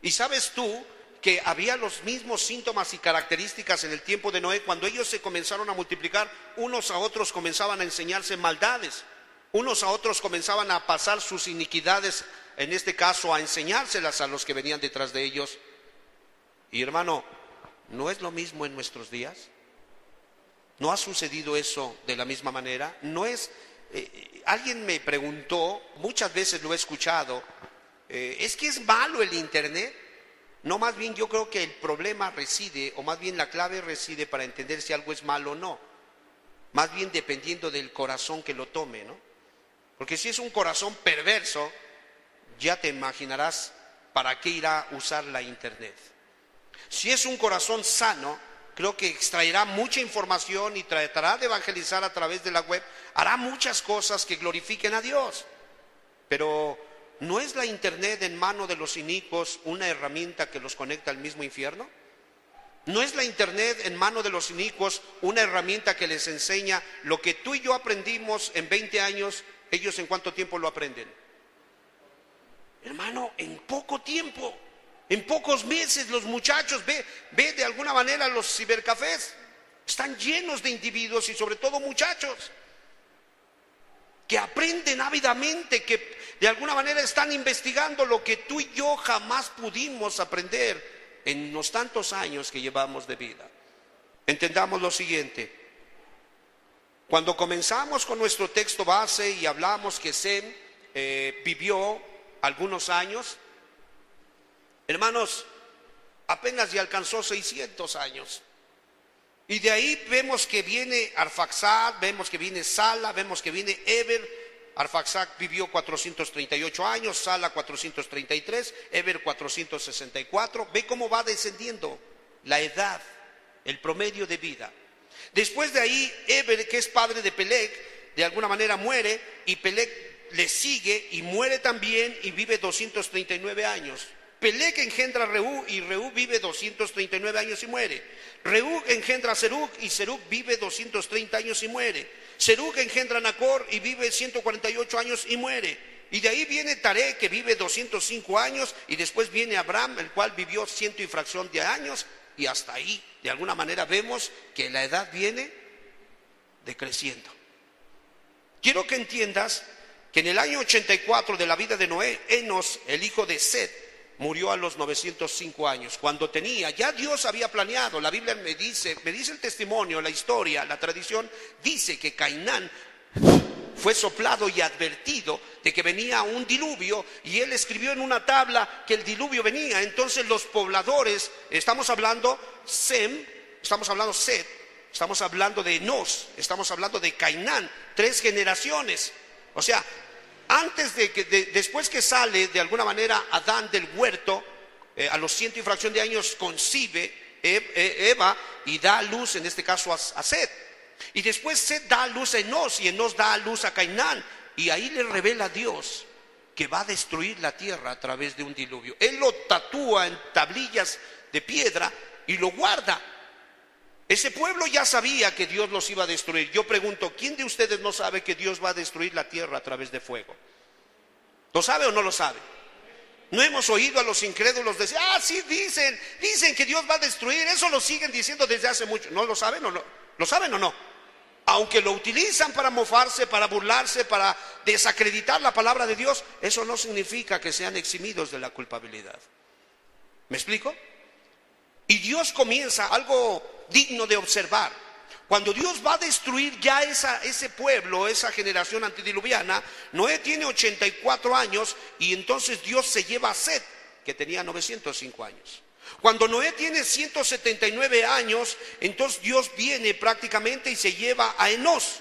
¿Y sabes tú que había los mismos síntomas y características en el tiempo de Noé? Cuando ellos se comenzaron a multiplicar, unos a otros comenzaban a enseñarse maldades, unos a otros comenzaban a pasar sus iniquidades, en este caso a enseñárselas a los que venían detrás de ellos. Y hermano, ¿no es lo mismo en nuestros días? ¿No ha sucedido eso de la misma manera? No es. Alguien me preguntó, muchas veces lo he escuchado, ¿es que es malo el internet? No, más bien yo creo que el problema reside, o más bien la clave reside para entender si algo es malo o no, más bien dependiendo del corazón que lo tome, ¿no? Porque si es un corazón perverso, ya te imaginarás para qué irá a usar la internet. Si es un corazón sano, creo que extraerá mucha información y tratará de evangelizar a través de la web, hará muchas cosas que glorifiquen a Dios. Pero ¿no es la internet en mano de los inicuos una herramienta que los conecta al mismo infierno? ¿No es la internet en mano de los inicuos una herramienta que les enseña lo que tú y yo aprendimos en 20 años, ellos en cuánto tiempo lo aprenden? Hermano, en poco tiempo. En pocos meses los muchachos, ve de alguna manera los cibercafés, están llenos de individuos y sobre todo muchachos que aprenden ávidamente, que de alguna manera están investigando lo que tú y yo jamás pudimos aprender en los tantos años que llevamos de vida. Entendamos lo siguiente: cuando comenzamos con nuestro texto base y hablamos que Sem vivió algunos años, hermanos, apenas ya alcanzó 600 años. Y de ahí vemos que viene Arfaxad, vemos que viene Sala, vemos que viene Eber. Arfaxad vivió 438 años, Sala 433, Eber 464. Ve cómo va descendiendo la edad, el promedio de vida. Después de ahí, Eber, que es padre de Peleg, de alguna manera muere, y Peleg le sigue y muere también y vive 239 años. Peleg engendra a Reú y Reú vive 239 años y muere. Reú engendra a Serug y Serug vive 230 años y muere. Serug engendra a Nacor y vive 148 años y muere. Y de ahí viene Taré, que vive 205 años, y después viene Abraham, el cual vivió 100 y fracción de años, y hasta ahí, de alguna manera, vemos que la edad viene decreciendo. Quiero que entiendas que en el año 84 de la vida de Noé, Enos, el hijo de Set, murió a los 905 años, cuando tenía, ya Dios había planeado. La Biblia me dice el testimonio, la historia, la tradición, dice que Cainán fue soplado y advertido de que venía un diluvio, y él escribió en una tabla que el diluvio venía. Entonces los pobladores, estamos hablando Sem, estamos hablando Set, estamos hablando de Enos, estamos hablando de Cainán, 3 generaciones. O sea, después que sale de alguna manera Adán del huerto, a los 100 y fracción de años concibe Eva y da a luz, en este caso a Set. Y después Set da a luz a Enos, y Enos da a luz a Cainán. Y ahí le revela a Dios que va a destruir la tierra a través de un diluvio. Él lo tatúa en tablillas de piedra y lo guarda. Ese pueblo ya sabía que Dios los iba a destruir. Yo pregunto, ¿quién de ustedes no sabe que Dios va a destruir la tierra a través de fuego? ¿Lo sabe o no lo sabe? No hemos oído a los incrédulos decir, sí, dicen que Dios va a destruir. Eso lo siguen diciendo desde hace mucho. ¿No lo saben o no? ¿Lo saben o no? Aunque lo utilizan para mofarse, para burlarse, para desacreditar la palabra de Dios, eso no significa que sean eximidos de la culpabilidad. ¿Me explico? Y Dios comienza algo digno de observar. Cuando Dios va a destruir ya ese pueblo, esa generación antediluviana, Noé tiene 84 años, y entonces Dios se lleva a Set, que tenía 905 años. Cuando Noé tiene 179 años, entonces Dios viene prácticamente y se lleva a Enos.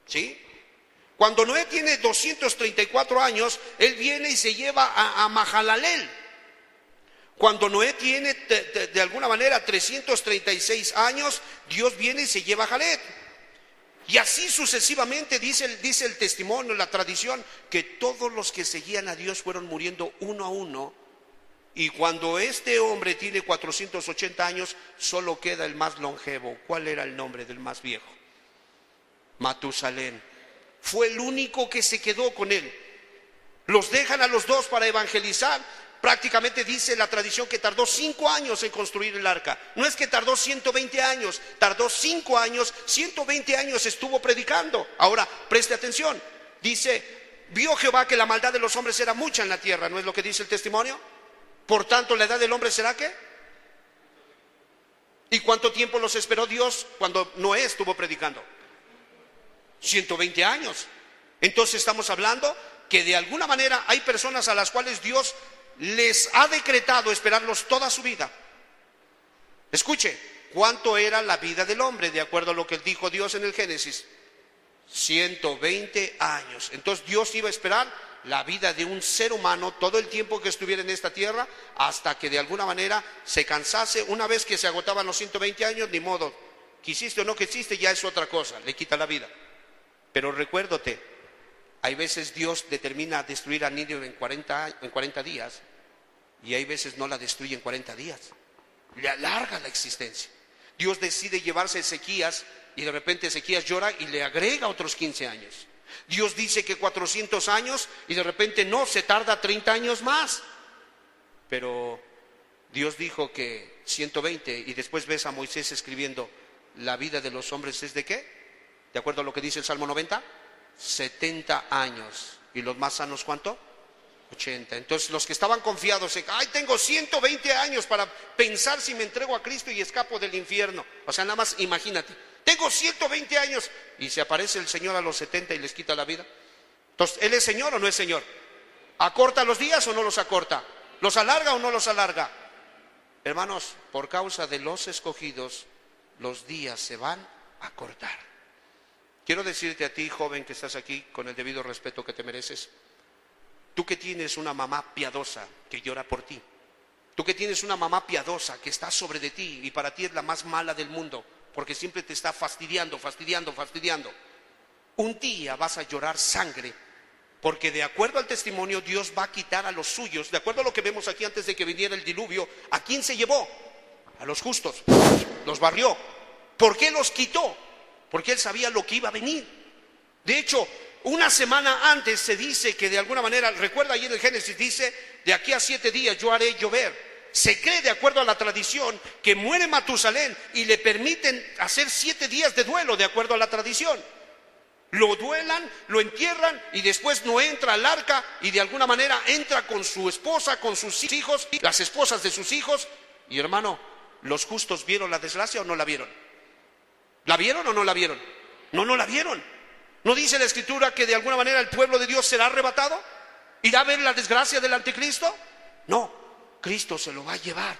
¿Sí? Cuando Noé tiene 234 años, él viene y se lleva a Mahalalel. Cuando Noé tiene de alguna manera 336 años, Dios viene y se lleva a Jared. Y así sucesivamente dice el testimonio, la tradición, que todos los que seguían a Dios fueron muriendo uno a uno. Y cuando este hombre tiene 480 años, solo queda el más longevo. ¿Cuál era el nombre del más viejo? Matusalén. Fue el único que se quedó con él. Los dejan a los dos para evangelizar. Prácticamente dice la tradición que tardó 5 años en construir el arca. No es que tardó 120 años, tardó 5 años, 120 años estuvo predicando. Ahora, preste atención. Dice, vio Jehová que la maldad de los hombres era mucha en la tierra. ¿No es lo que dice el testimonio? Por tanto, la edad del hombre será ¿qué? ¿Y cuánto tiempo los esperó Dios cuando Noé estuvo predicando? 120 años. Entonces estamos hablando que de alguna manera hay personas a las cuales Dios les ha decretado esperarlos toda su vida. Escuche, ¿cuánto era la vida del hombre? De acuerdo a lo que dijo Dios en el Génesis, 120 años. Entonces Dios iba a esperar la vida de un ser humano todo el tiempo que estuviera en esta tierra, hasta que de alguna manera se cansase. Una vez que se agotaban los 120 años, ni modo, quisiste o no quisiste, ya es otra cosa, le quita la vida. Pero recuérdate, hay veces Dios determina destruir a Nínive en 40 días, y hay veces no la destruye en 40 días, le alarga la existencia. Dios decide llevarse a Ezequías, y de repente Ezequías llora y le agrega otros 15 años. Dios dice que 400 años, y de repente no, se tarda 30 años más. Pero Dios dijo que 120, y después ves a Moisés escribiendo, la vida de los hombres es ¿de qué? De acuerdo a lo que dice el Salmo 90, 70 años. ¿Y los más sanos cuánto? 80. Entonces los que estaban confiados en, tengo 120 años para pensar si me entrego a Cristo y escapo del infierno. O sea, nada más imagínate, tengo 120 años y se aparece el Señor a los 70 y les quita la vida. Entonces, ¿Él es Señor o no es Señor? ¿Acorta los días o no los acorta? ¿Los alarga o no los alarga? Hermanos, por causa de los escogidos, los días se van a cortar. Quiero decirte a ti, joven que estás aquí, con el debido respeto que te mereces, tú que tienes una mamá piadosa que llora por ti, tú que tienes una mamá piadosa que está sobre de ti y para ti es la más mala del mundo, porque siempre te está fastidiando. Un día vas a llorar sangre, porque de acuerdo al testimonio Dios va a quitar a los suyos. De acuerdo a lo que vemos aquí antes de que viniera el diluvio, ¿a quién se llevó? A los justos, los barrió. ¿Por qué los quitó? Porque Él sabía lo que iba a venir. De hecho, una semana antes se dice que de alguna manera, recuerda ahí en el Génesis, dice, de aquí a 7 días yo haré llover. Se cree, de acuerdo a la tradición, que muere Matusalén y le permiten hacer 7 días de duelo, de acuerdo a la tradición. Lo duelan, lo entierran y después no entra al arca y de alguna manera entra con su esposa, con sus hijos, las esposas de sus hijos. Y hermano, ¿los justos vieron la desgracia o no la vieron? ¿La vieron o no la vieron? No, no la vieron. ¿No dice la Escritura que de alguna manera el pueblo de Dios será arrebatado? ¿Irá a ver la desgracia del anticristo? No, Cristo se lo va a llevar.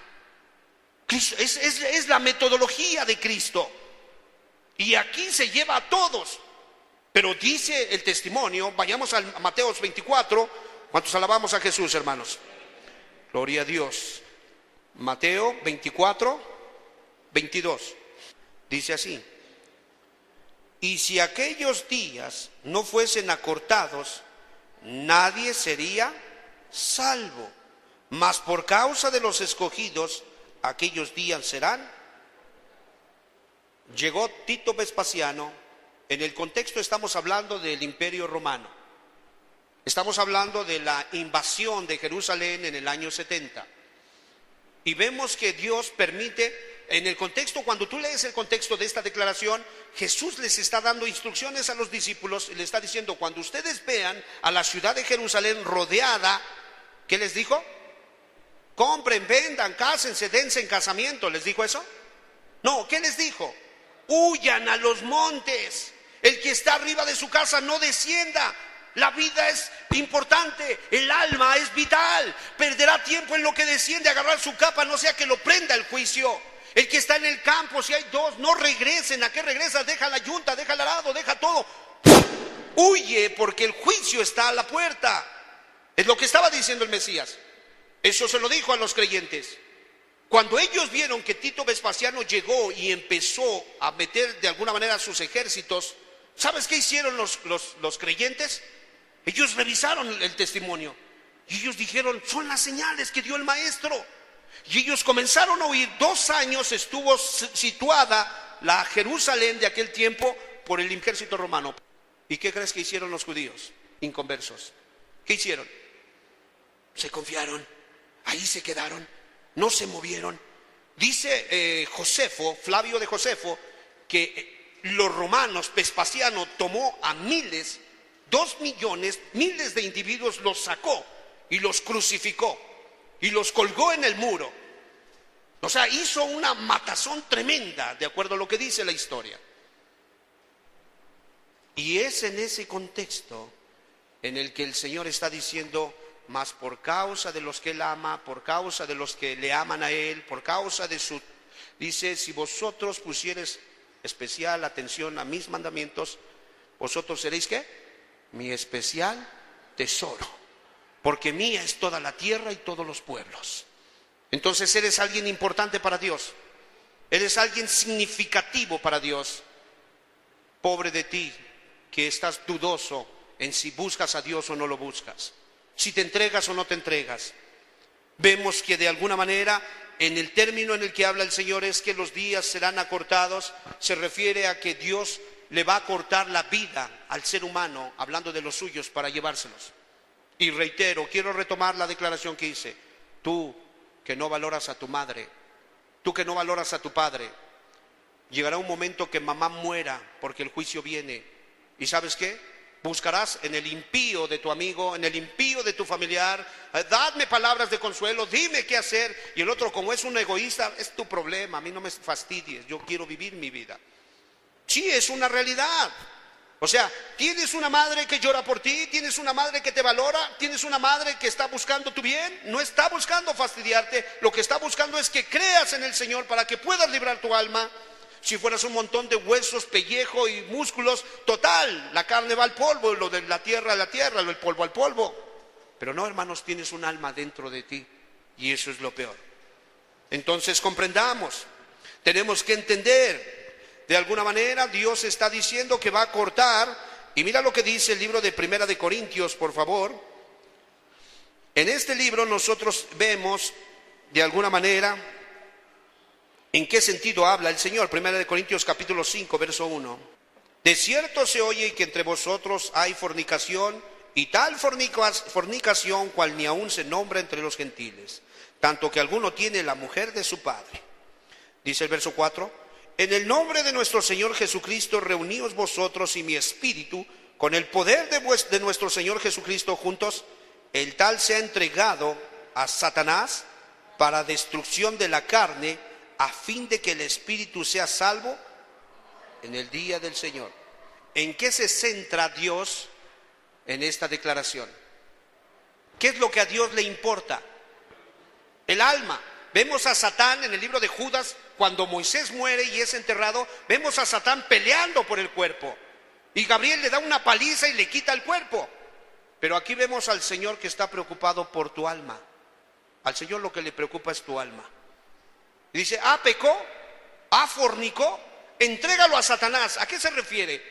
Cristo, es la metodología de Cristo. Y aquí se lleva a todos. Pero dice el testimonio, vayamos a Mateo 24, ¿cuántos alabamos a Jesús, hermanos? Gloria a Dios. Mateo 24, 22, dice así: y si aquellos días no fuesen acortados, nadie sería salvo, mas por causa de los escogidos, aquellos días serán. Llegó Tito Vespasiano. En el contexto estamos hablando del Imperio Romano. Estamos hablando de la invasión de Jerusalén en el año 70. Y vemos que Dios permite, en el contexto, cuando tú lees el contexto de esta declaración, Jesús les está dando instrucciones a los discípulos y les está diciendo, cuando ustedes vean a la ciudad de Jerusalén rodeada, ¿qué les dijo? Compren, vendan, cásense, dense en casamiento. ¿Les dijo eso? No, ¿qué les dijo? Huyan a los montes. El que está arriba de su casa no descienda. La vida es importante, el alma es vital. Perderá tiempo en lo que desciende a agarrar su capa, no sea que lo prenda el juicio. El que está en el campo, si hay dos, no regresen. ¿A qué regresas? Deja la yunta, deja el arado, deja todo. Huye, porque el juicio está a la puerta. Es lo que estaba diciendo el Mesías. Eso se lo dijo a los creyentes. Cuando ellos vieron que Tito Vespasiano llegó y empezó a meter de alguna manera sus ejércitos, ¿sabes qué hicieron los creyentes? Ellos revisaron el testimonio y ellos dijeron, son las señales que dio el maestro. Y ellos comenzaron a oír. 2 años estuvo situada la Jerusalén de aquel tiempo por el ejército romano. ¿Y qué crees que hicieron los judíos inconversos? ¿Qué hicieron? Se confiaron, ahí se quedaron, no se movieron. Dice Josefo, Flavio de Josefo, que los romanos, Vespasiano tomó a miles, 2 millones, miles de individuos, los sacó y los crucificó y los colgó en el muro. O sea, hizo una matazón tremenda, de acuerdo a lo que dice la historia. Y es en ese contexto en el que el Señor está diciendo, mas por causa de los que Él ama, por causa de los que le aman a Él, por causa de su... Dice, si vosotros pusiereis especial atención a mis mandamientos, vosotros seréis ¿qué? Mi especial tesoro, porque mía es toda la tierra y todos los pueblos. Entonces eres alguien importante para Dios, eres alguien significativo para Dios. Pobre de ti que estás dudoso en si buscas a Dios o no lo buscas, si te entregas o no te entregas. Vemos que de alguna manera en el término en el que habla el Señor es que los días serán acortados, se refiere a que Dios le va a cortar la vida al ser humano, hablando de los suyos, para llevárselos. Y reitero, quiero retomar la declaración que hice. Tú que no valoras a tu madre, tú que no valoras a tu padre, llegará un momento que mamá muera porque el juicio viene. ¿Y sabes qué? Buscarás en el impío de tu amigo, en el impío de tu familiar, dadme palabras de consuelo, dime qué hacer. Y el otro, como es un egoísta, es tu problema, a mí no me fastidies, yo quiero vivir mi vida. Sí, es una realidad. O sea, tienes una madre que llora por ti, tienes una madre que te valora, tienes una madre que está buscando tu bien, no está buscando fastidiarte, lo que está buscando es que creas en el Señor para que puedas librar tu alma. Si fueras un montón de huesos, pellejo y músculos, total, la carne va al polvo, lo de la tierra a la tierra, el polvo al polvo. Pero no, hermanos, tienes un alma dentro de ti y eso es lo peor. Entonces comprendamos, tenemos que entender. De alguna manera Dios está diciendo que va a cortar, y mira lo que dice el libro de Primera de Corintios, por favor. En este libro nosotros vemos, de alguna manera, en qué sentido habla el Señor. Primera de Corintios capítulo 5, verso 1. De cierto se oye que entre vosotros hay fornicación, y tal fornicación cual ni aún se nombra entre los gentiles, tanto que alguno tiene la mujer de su padre. Dice el verso 4. En el nombre de nuestro Señor Jesucristo, reuníos vosotros y mi espíritu, con el poder de nuestro Señor Jesucristo juntos, el tal se ha entregado a Satanás para destrucción de la carne, a fin de que el espíritu sea salvo en el día del Señor. ¿En qué se centra Dios en esta declaración? ¿Qué es lo que a Dios le importa? El alma. Vemos a Satán en el libro de Judas, cuando Moisés muere y es enterrado, vemos a Satán peleando por el cuerpo. Y Gabriel le da una paliza y le quita el cuerpo. Pero aquí vemos al Señor que está preocupado por tu alma. Al Señor lo que le preocupa es tu alma. Y dice, pecó, fornicó, entrégalo a Satanás. ¿A qué se refiere?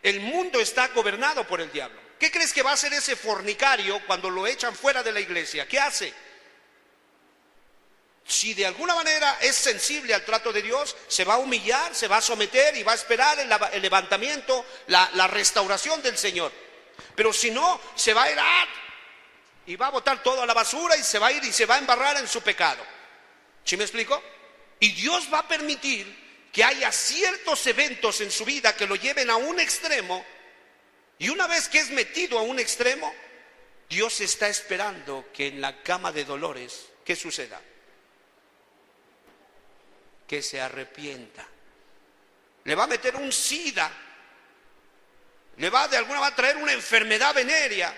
El mundo está gobernado por el diablo. ¿Qué crees que va a hacer ese fornicario cuando lo echan fuera de la iglesia? ¿Qué hace? Si de alguna manera es sensible al trato de Dios, se va a humillar, se va a someter y va a esperar el levantamiento, la restauración del Señor. Pero si no, se va a ir y va a botar todo a la basura y se va a ir y se va a embarrar en su pecado. ¿Sí me explico? Y Dios va a permitir que haya ciertos eventos en su vida que lo lleven a un extremo, y una vez que es metido a un extremo, Dios está esperando que en la cama de dolores, ¿qué suceda? Que se arrepienta. Le va a meter un SIDA, le va de alguna manera a traer una enfermedad venérea,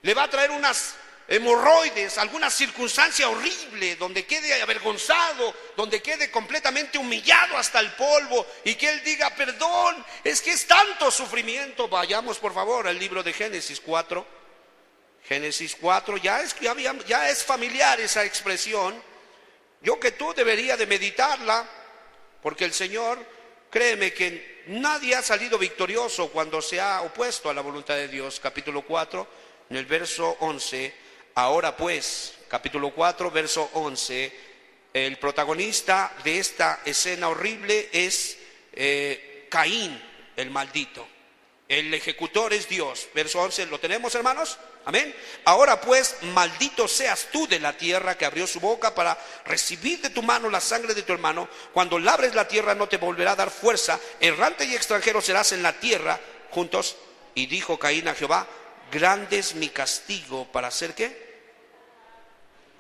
le va a traer unas hemorroides, alguna circunstancia horrible donde quede avergonzado, donde quede completamente humillado hasta el polvo y que él diga, perdón, es que es tanto sufrimiento. Vayamos por favor al libro de Génesis 4. Génesis 4, ya es familiar esa expresión. Yo que tú debería de meditarla, porque el Señor, créeme que nadie ha salido victorioso cuando se ha opuesto a la voluntad de Dios. Capítulo 4, en el verso 11, ahora pues, capítulo 4, verso 11, el protagonista de esta escena horrible es Caín, el maldito. El ejecutor es Dios. Verso 11, ¿lo tenemos, hermanos? Amén. Ahora pues, maldito seas tú de la tierra que abrió su boca para recibir de tu mano la sangre de tu hermano. Cuando labres la tierra no te volverá a dar fuerza. Errante y extranjero serás en la tierra juntos. Y dijo Caín a Jehová, grande es mi castigo para hacer ¿qué?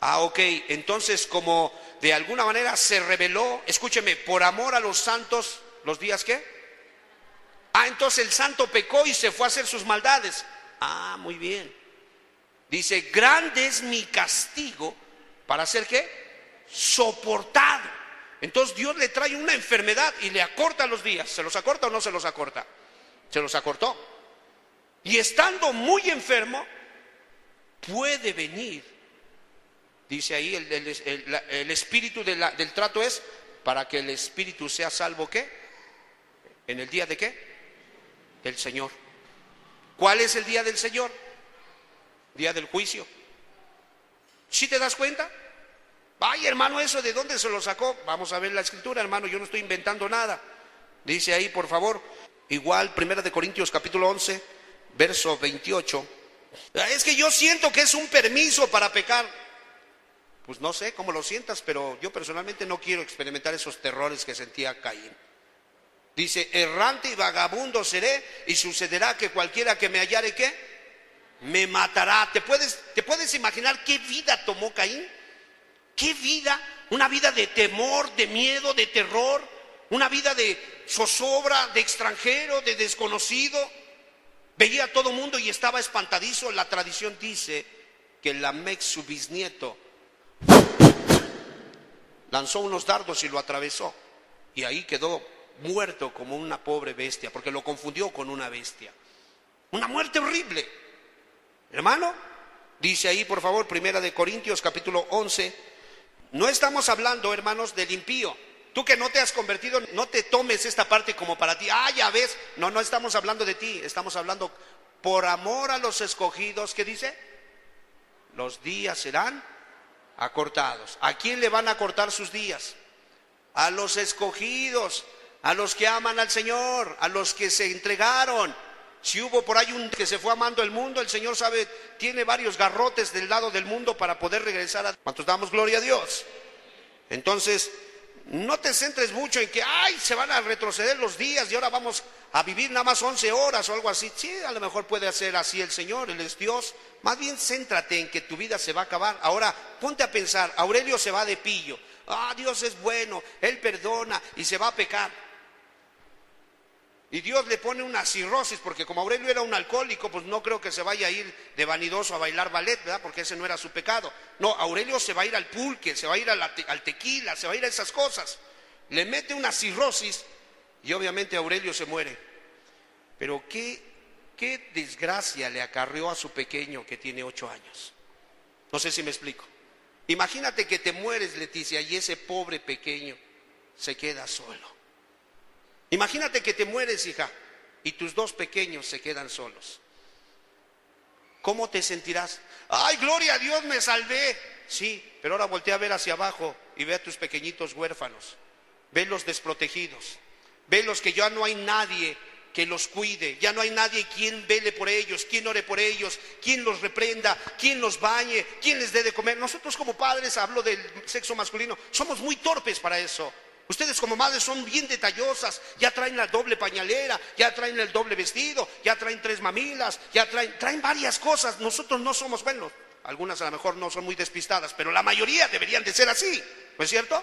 Ok, entonces como de alguna manera se rebeló, escúcheme, por amor a los santos, ¿los días qué? Entonces el santo pecó y se fue a hacer sus maldades. Muy bien. Dice, grande es mi castigo para hacer ¿qué? Soportado. Entonces Dios le trae una enfermedad y le acorta los días. ¿Se los acorta o no se los acorta? Se los acortó. Y estando muy enfermo, puede venir. Dice ahí, el espíritu del trato es para que el espíritu sea salvo ¿qué? ¿En el día de qué? Del Señor. ¿Cuál es el día del Señor? Día del juicio. ¿Sí te das cuenta? Ay, hermano, ¿eso de dónde se lo sacó? Vamos a ver la escritura, hermano, yo no estoy inventando nada. Dice ahí, por favor, igual, 1 Corintios capítulo 11, verso 28. Es que yo siento que es un permiso para pecar. Pues no sé cómo lo sientas, pero yo personalmente no quiero experimentar esos terrores que sentía Caín. Dice, errante y vagabundo seré, y sucederá que cualquiera que me hallare, ¿qué? Me matará. ¿Te puedes imaginar qué vida tomó Caín? ¿Qué vida? Una vida de temor, de miedo, de terror, una vida de zozobra, de extranjero, de desconocido. Veía a todo mundo y estaba espantadizo. La tradición dice que Lamec, su bisnieto, lanzó unos dardos y lo atravesó. Y ahí quedó muerto como una pobre bestia, porque lo confundió con una bestia. Una muerte horrible. Hermano, dice ahí por favor, 1 Corintios capítulo 11. No estamos hablando, hermanos, del impío. Tú que no te has convertido, no te tomes esta parte como para ti. Ya ves. No estamos hablando de ti. Estamos hablando por amor a los escogidos. ¿Qué dice? Los días serán acortados. ¿A quién le van a acortar sus días? A los escogidos, a los que aman al Señor, a los que se entregaron. Si hubo por ahí un que se fue amando el mundo, el Señor sabe, tiene varios garrotes del lado del mundo para poder regresar a... ¿Cuántos damos gloria a Dios? Entonces, no te centres mucho en que, se van a retroceder los días y ahora vamos a vivir nada más 11 horas o algo así. Sí, a lo mejor puede hacer así el Señor, Él es Dios. Más bien céntrate en que tu vida se va a acabar. Ahora, ponte a pensar, Aurelio se va de pillo. Dios es bueno, Él perdona y se va a pecar. Y Dios le pone una cirrosis, porque como Aurelio era un alcohólico, pues no creo que se vaya a ir de vanidoso a bailar ballet, ¿verdad? Porque ese no era su pecado. No, Aurelio se va a ir al pulque, se va a ir al tequila, se va a ir a esas cosas. Le mete una cirrosis y obviamente Aurelio se muere. Pero qué desgracia le acarreó a su pequeño que tiene 8 años. No sé si me explico. Imagínate que te mueres, Leticia, y ese pobre pequeño se queda solo. Imagínate que te mueres, hija, y tus 2 pequeños se quedan solos. ¿Cómo te sentirás? Gloria a Dios, me salvé. Sí, pero ahora voltea a ver hacia abajo y ve a tus pequeñitos huérfanos. Ve los desprotegidos. Ve los que ya no hay nadie que los cuide. Ya no hay nadie quien vele por ellos, quien ore por ellos, quien los reprenda, quien los bañe, quien les dé de comer. Nosotros como padres, hablo del sexo masculino, somos muy torpes para eso. Ustedes como madres son bien detallosas, ya traen la doble pañalera, ya traen el doble vestido, ya traen 3 mamilas, ya traen varias cosas. Nosotros no somos buenos, algunas a lo mejor no son muy despistadas, pero la mayoría deberían de ser así, ¿no es cierto?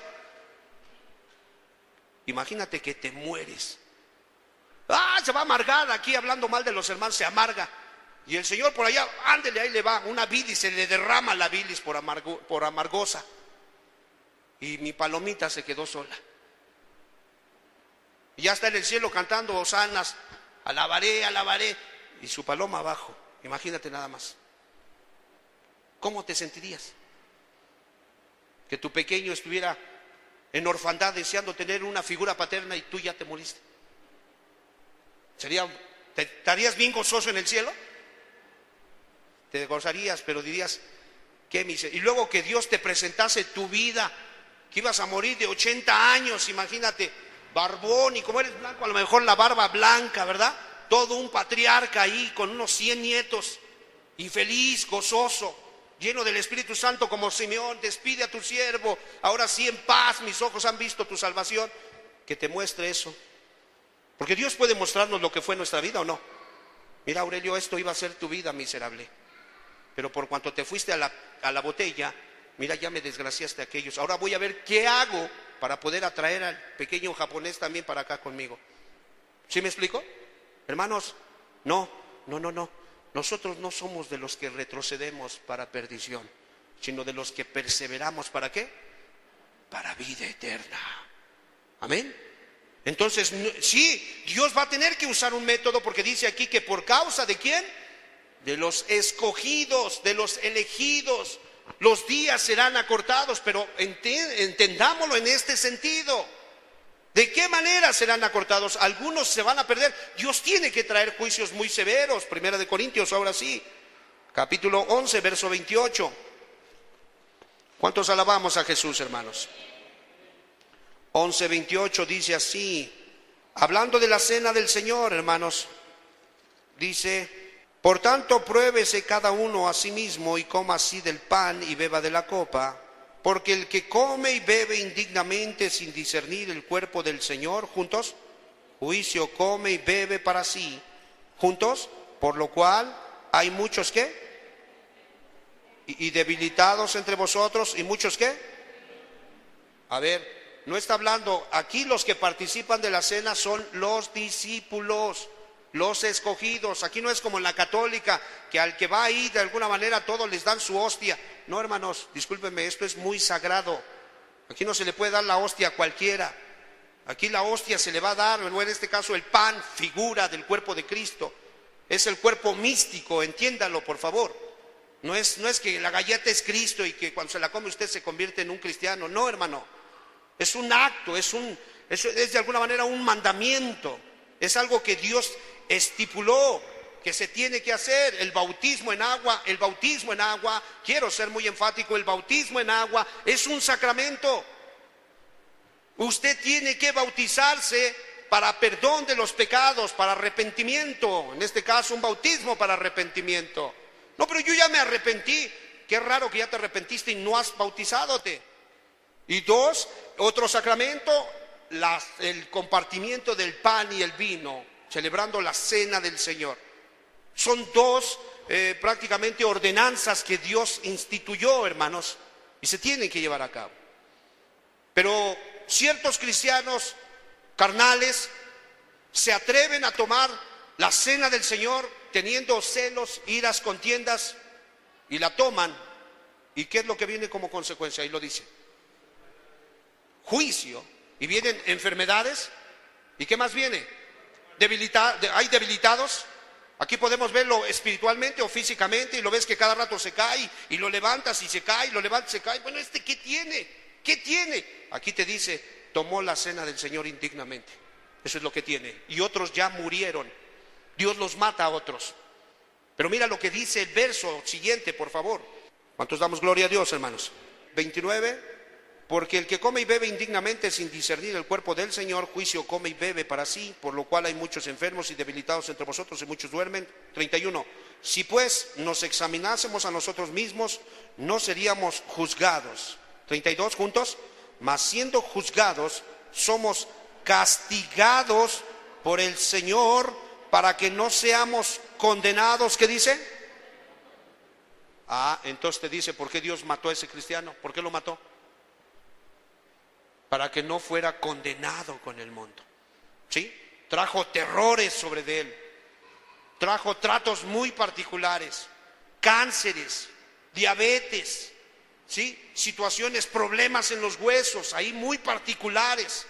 Imagínate que te mueres. Se va a amargar aquí hablando mal de los hermanos, se amarga. Y el Señor por allá, ándele, ahí le va, una bilis, se le derrama la bilis por amargosa. Y mi palomita se quedó sola. Y ya está en el cielo cantando hosanas, alabaré, alabaré, y su paloma abajo. Imagínate nada más. ¿Cómo te sentirías? Que tu pequeño estuviera en orfandad deseando tener una figura paterna y tú ya te moriste. ¿Te estarías bien gozoso en el cielo? Te gozarías, pero dirías, qué miseria. Y luego que Dios te presentase tu vida, que ibas a morir de 80 años, imagínate, barbón, y como eres blanco, a lo mejor la barba blanca, ¿verdad? Todo un patriarca ahí con unos 100 nietos, infeliz, gozoso, lleno del Espíritu Santo como Simeón. Despide a tu siervo, ahora sí en paz, mis ojos han visto tu salvación. Que te muestre eso, porque Dios puede mostrarnos lo que fue nuestra vida o no. Mira, Aurelio, esto iba a ser tu vida miserable, pero por cuanto te fuiste a la botella, mira, ya me desgraciaste a aquellos. Ahora voy a ver qué hago para poder atraer al pequeño japonés también para acá conmigo. ¿Sí me explico? Hermanos, no. Nosotros no somos de los que retrocedemos para perdición, sino de los que perseveramos. ¿Para qué? Para vida eterna. Amén. Entonces, sí, Dios va a tener que usar un método, porque dice aquí que por causa de ¿quién? De los escogidos, de los elegidos. Los días serán acortados, pero entendámoslo en este sentido. ¿De qué manera serán acortados? Algunos se van a perder. Dios tiene que traer juicios muy severos. 1 Corintios, ahora sí, capítulo 11, verso 28. ¿Cuántos alabamos a Jesús, hermanos? 11, 28 dice así, hablando de la cena del Señor, hermanos, dice: por tanto, pruébese cada uno a sí mismo y coma así del pan y beba de la copa, porque el que come y bebe indignamente sin discernir el cuerpo del Señor, juntos, juicio come y bebe para sí, juntos, por lo cual hay muchos ¿qué? Y debilitados entre vosotros, y muchos ¿qué? A ver, no está hablando, aquí los que participan de la cena son los discípulos, los escogidos. Aquí no es como en la católica, que al que va ahí de alguna manera todos les dan su hostia. No, hermanos, discúlpenme, esto es muy sagrado. Aquí no se le puede dar la hostia a cualquiera. Aquí la hostia se le va a dar, o en este caso el pan, figura del cuerpo de Cristo. Es el cuerpo místico, entiéndalo por favor. No es que la galleta es Cristo y que cuando se la come usted se convierte en un cristiano. No, hermano. Es un acto, es de alguna manera un mandamiento. Es algo que Dios estipuló que se tiene que hacer. El bautismo en agua, quiero ser muy enfático, el bautismo en agua es un sacramento. Usted tiene que bautizarse para perdón de los pecados, para arrepentimiento. En este caso, un bautismo para arrepentimiento. No, pero yo ya me arrepentí. Qué raro que ya te arrepentiste y no has bautizadote. Y dos, otro sacramento, el compartimiento del pan y el vino, celebrando la cena del Señor. Son dos prácticamente ordenanzas que Dios instituyó, hermanos, y se tienen que llevar a cabo. Pero ciertos cristianos carnales se atreven a tomar la cena del Señor teniendo celos, iras, contiendas, y la toman. ¿Y qué es lo que viene como consecuencia? Ahí lo dice. Juicio. Y vienen enfermedades. ¿Y qué más viene? Hay debilitados. Aquí podemos verlo espiritualmente o físicamente, y lo ves que cada rato se cae, y lo levantas y se cae, y lo levantas y se cae. Bueno, ¿qué tiene? ¿Qué tiene? Aquí te dice, tomó la cena del Señor indignamente. Eso es lo que tiene. Y otros ya murieron. Dios los mata a otros. Pero mira lo que dice el verso siguiente, por favor. ¿Cuántos damos gloria a Dios, hermanos? 29. Porque el que come y bebe indignamente sin discernir el cuerpo del Señor, juicio come y bebe para sí, por lo cual hay muchos enfermos y debilitados entre vosotros y muchos duermen. 31. Si pues nos examinásemos a nosotros mismos, no seríamos juzgados. 32, juntos. Mas siendo juzgados, somos castigados por el Señor para que no seamos condenados. ¿Qué dice? Entonces te dice, ¿por qué Dios mató a ese cristiano? ¿Por qué lo mató? Para que no fuera condenado con el mundo. ¿Sí? Trajo terrores sobre él. Trajo tratos muy particulares. Cánceres, diabetes, ¿sí? Situaciones, problemas en los huesos, ahí muy particulares.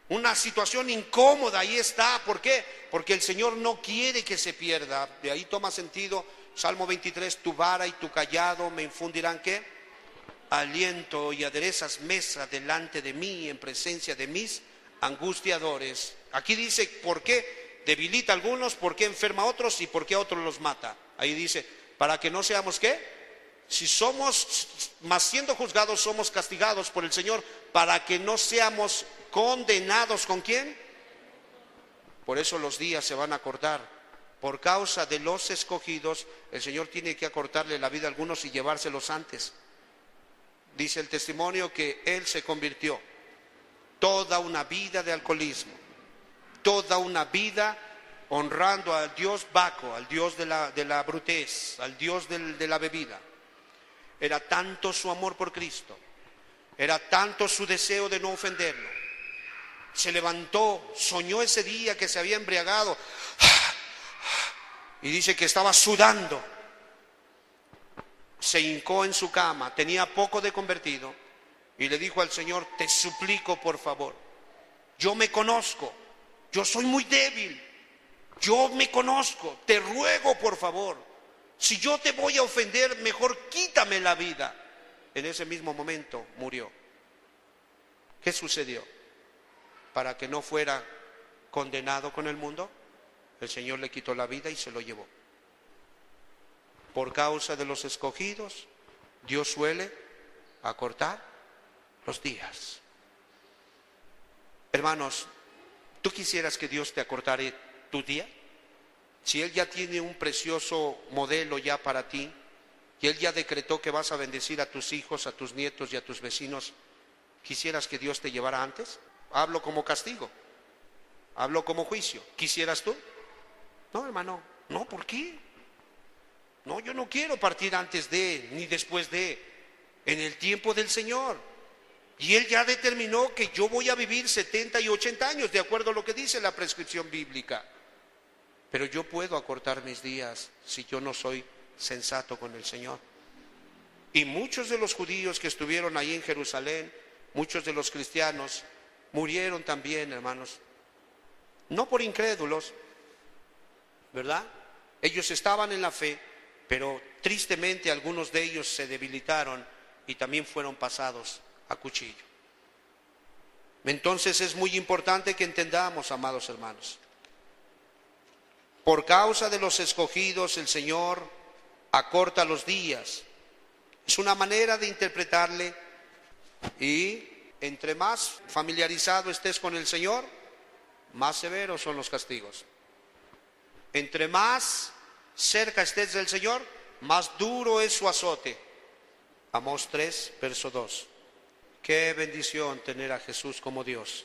Una situación incómoda, ahí está. ¿Por qué? Porque el Señor no quiere que se pierda. De ahí toma sentido Salmo 23, tu vara y tu cayado me infundirán, ¿qué? Aliento, y aderezas mesa delante de mí en presencia de mis angustiadores. Aquí dice por qué debilita a algunos, por qué enferma a otros y por qué a otros los mata. Ahí dice, para que no seamos ¿qué? Si somos, más siendo juzgados, somos castigados por el Señor, para que no seamos condenados. ¿Con quién? Por eso los días se van a acortar. Por causa de los escogidos, el Señor tiene que acortarle la vida a algunos y llevárselos antes. Dice el testimonio que él se convirtió toda una vida de alcoholismo, toda una vida honrando al Dios Baco, al Dios de la brutez, al Dios de la bebida. Era tanto su amor por Cristo, era tanto su deseo de no ofenderlo. Se levantó, soñó ese día que se había embriagado y dice que estaba sudando. Se hincó en su cama, tenía poco de convertido, y le dijo al Señor, te suplico por favor, yo me conozco, yo soy muy débil, yo me conozco, te ruego por favor, si yo te voy a ofender, mejor quítame la vida. En ese mismo momento murió. ¿Qué sucedió? Para que no fuera condenado con el mundo, el Señor le quitó la vida y se lo llevó. Por causa de los escogidos, Dios suele acortar los días. Hermanos, ¿tú quisieras que Dios te acortara tu día? Si Él ya tiene un precioso modelo ya para ti, y Él ya decretó que vas a bendecir a tus hijos, a tus nietos y a tus vecinos, ¿quisieras que Dios te llevara antes? Hablo como castigo, hablo como juicio. ¿Quisieras tú? No, hermano, no, ¿por qué? No, yo no quiero partir antes de, ni después de, en el tiempo del Señor. Y Él ya determinó que yo voy a vivir 70 y 80 años, de acuerdo a lo que dice la prescripción bíblica. Pero yo puedo acortar mis días si yo no soy sensato con el Señor. Y muchos de los judíos que estuvieron ahí en Jerusalén, muchos de los cristianos, murieron también, hermanos. No por incrédulos, ¿verdad? Ellos estaban en la fe, pero tristemente algunos de ellos se debilitaron y también fueron pasados a cuchillo. Entonces es muy importante que entendamos, amados hermanos, por causa de los escogidos el Señor acorta los días. Es una manera de interpretarle, y entre más familiarizado estés con el Señor, más severos son los castigos. Entre más cerca estés del Señor, más duro es su azote. Amós 3, verso 2. Qué bendición tener a Jesús como Dios,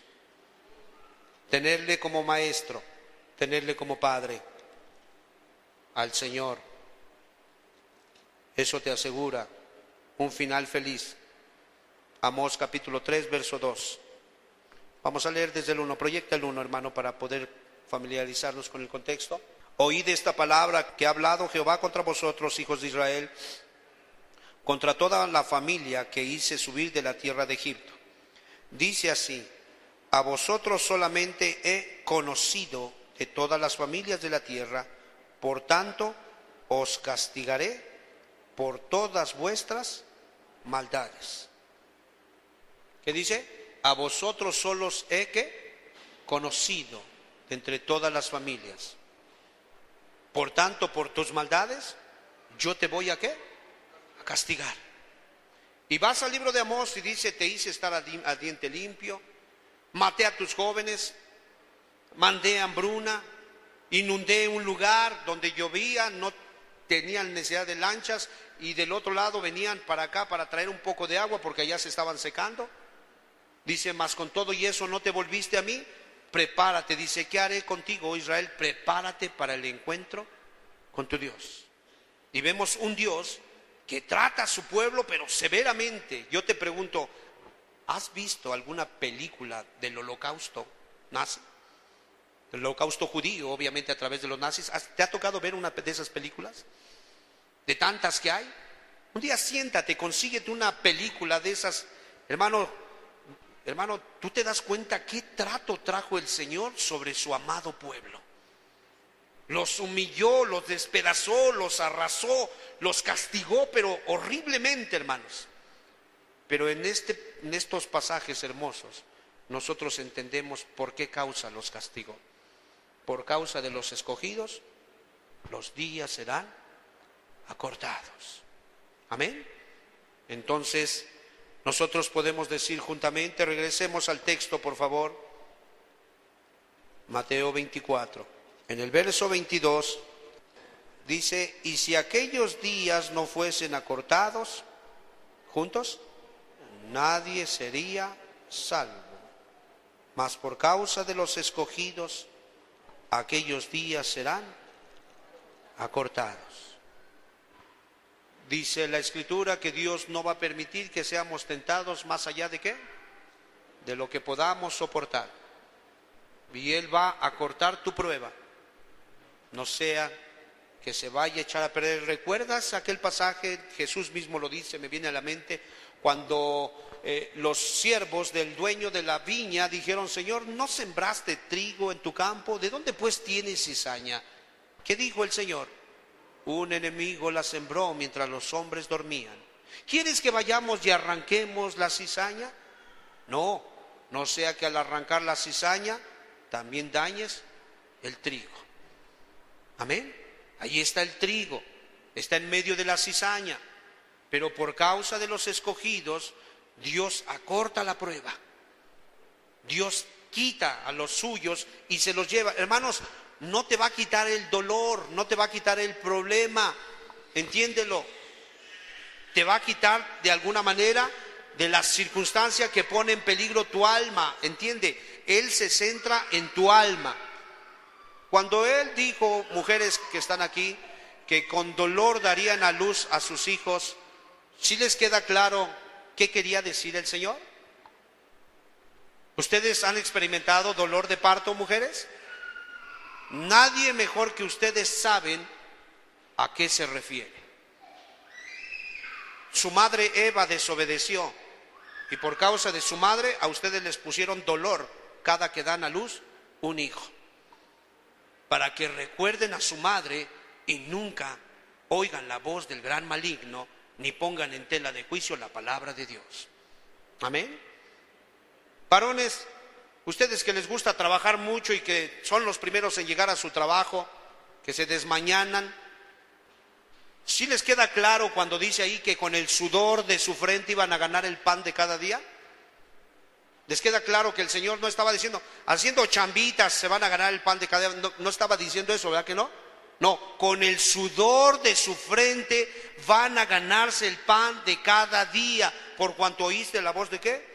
tenerle como maestro, tenerle como Padre, al Señor. Eso te asegura un final feliz. Amós capítulo 3, verso 2. Vamos a leer desde el 1. Proyecta el 1, hermano, para poder familiarizarnos con el contexto. Oíd esta palabra que ha hablado Jehová contra vosotros, hijos de Israel, contra toda la familia que hice subir de la tierra de Egipto. Dice así: a vosotros solamente he conocido de todas las familias de la tierra, por tanto os castigaré por todas vuestras maldades. ¿Qué dice? A vosotros solos he conocido de entre todas las familias. Por tanto, por tus maldades, yo te voy a a castigar. Y vas al libro de Amós y dice: te hice estar a diente limpio, maté a tus jóvenes, mandé hambruna, inundé un lugar donde llovía, no tenían necesidad de lanchas, y del otro lado venían para acá para traer un poco de agua porque allá se estaban secando. Dice: mas con todo y eso no te volviste a mí. Prepárate, dice, ¿qué haré contigo, oh Israel? Prepárate para el encuentro con tu Dios. Y vemos un Dios que trata a su pueblo, pero severamente. Yo te pregunto, ¿has visto alguna película del holocausto nazi? El holocausto judío, obviamente a través de los nazis. ¿Te ha tocado ver una de esas películas? De tantas que hay. Un día siéntate, consíguete una película de esas. Hermano, tú te das cuenta qué trato trajo el Señor sobre su amado pueblo. Los humilló, los despedazó, los arrasó, los castigó, pero horriblemente, hermanos. Pero en estos pasajes hermosos, nosotros entendemos por qué causa los castigó. Por causa de los escogidos, los días serán acortados. Amén. Entonces, nosotros podemos decir juntamente, regresemos al texto, por favor. Mateo 24. En el verso 22 dice: y si aquellos días no fuesen acortados, juntos, nadie sería salvo. Mas por causa de los escogidos, aquellos días serán acortados. Dice la Escritura que Dios no va a permitir que seamos tentados más allá de ¿qué? De lo que podamos soportar. Y Él va a cortar tu prueba. No sea que se vaya a echar a perder. ¿Recuerdas aquel pasaje? Jesús mismo lo dice, me viene a la mente, cuando los siervos del dueño de la viña dijeron: Señor, ¿no sembraste trigo en tu campo? ¿De dónde pues tienes cizaña? ¿Qué dijo el Señor? Un enemigo la sembró mientras los hombres dormían. ¿Quieres que vayamos y arranquemos la cizaña? No, no sea que al arrancar la cizaña también dañes el trigo. Amén. Ahí está el trigo, está en medio de la cizaña, pero por causa de los escogidos, Dios acorta la prueba. Dios quita a los suyos y se los lleva. Hermanos, no te va a quitar el dolor, no te va a quitar el problema, entiéndelo. Te va a quitar de alguna manera de las circunstancias que pone en peligro tu alma, entiende. Él se centra en tu alma. Cuando Él dijo, mujeres que están aquí, que con dolor darían a luz a sus hijos, ¿sí les queda claro qué quería decir el Señor? ¿Ustedes han experimentado dolor de parto, mujeres? Nadie mejor que ustedes saben a qué se refiere. Su madre Eva desobedeció y por causa de su madre a ustedes les pusieron dolor cada que dan a luz un hijo, para que recuerden a su madre y nunca oigan la voz del gran maligno ni pongan en tela de juicio la palabra de Dios. Amén. Varones, ustedes que les gusta trabajar mucho y que son los primeros en llegar a su trabajo, que se desmañanan, ¿sí les queda claro cuando dice ahí que con el sudor de su frente iban a ganar el pan de cada día? ¿Les queda claro que el Señor no estaba diciendo, haciendo chambitas se van a ganar el pan de cada día? No estaba diciendo eso, ¿verdad que no? No, con el sudor de su frente van a ganarse el pan de cada día. ¿Por cuanto oíste la voz de qué?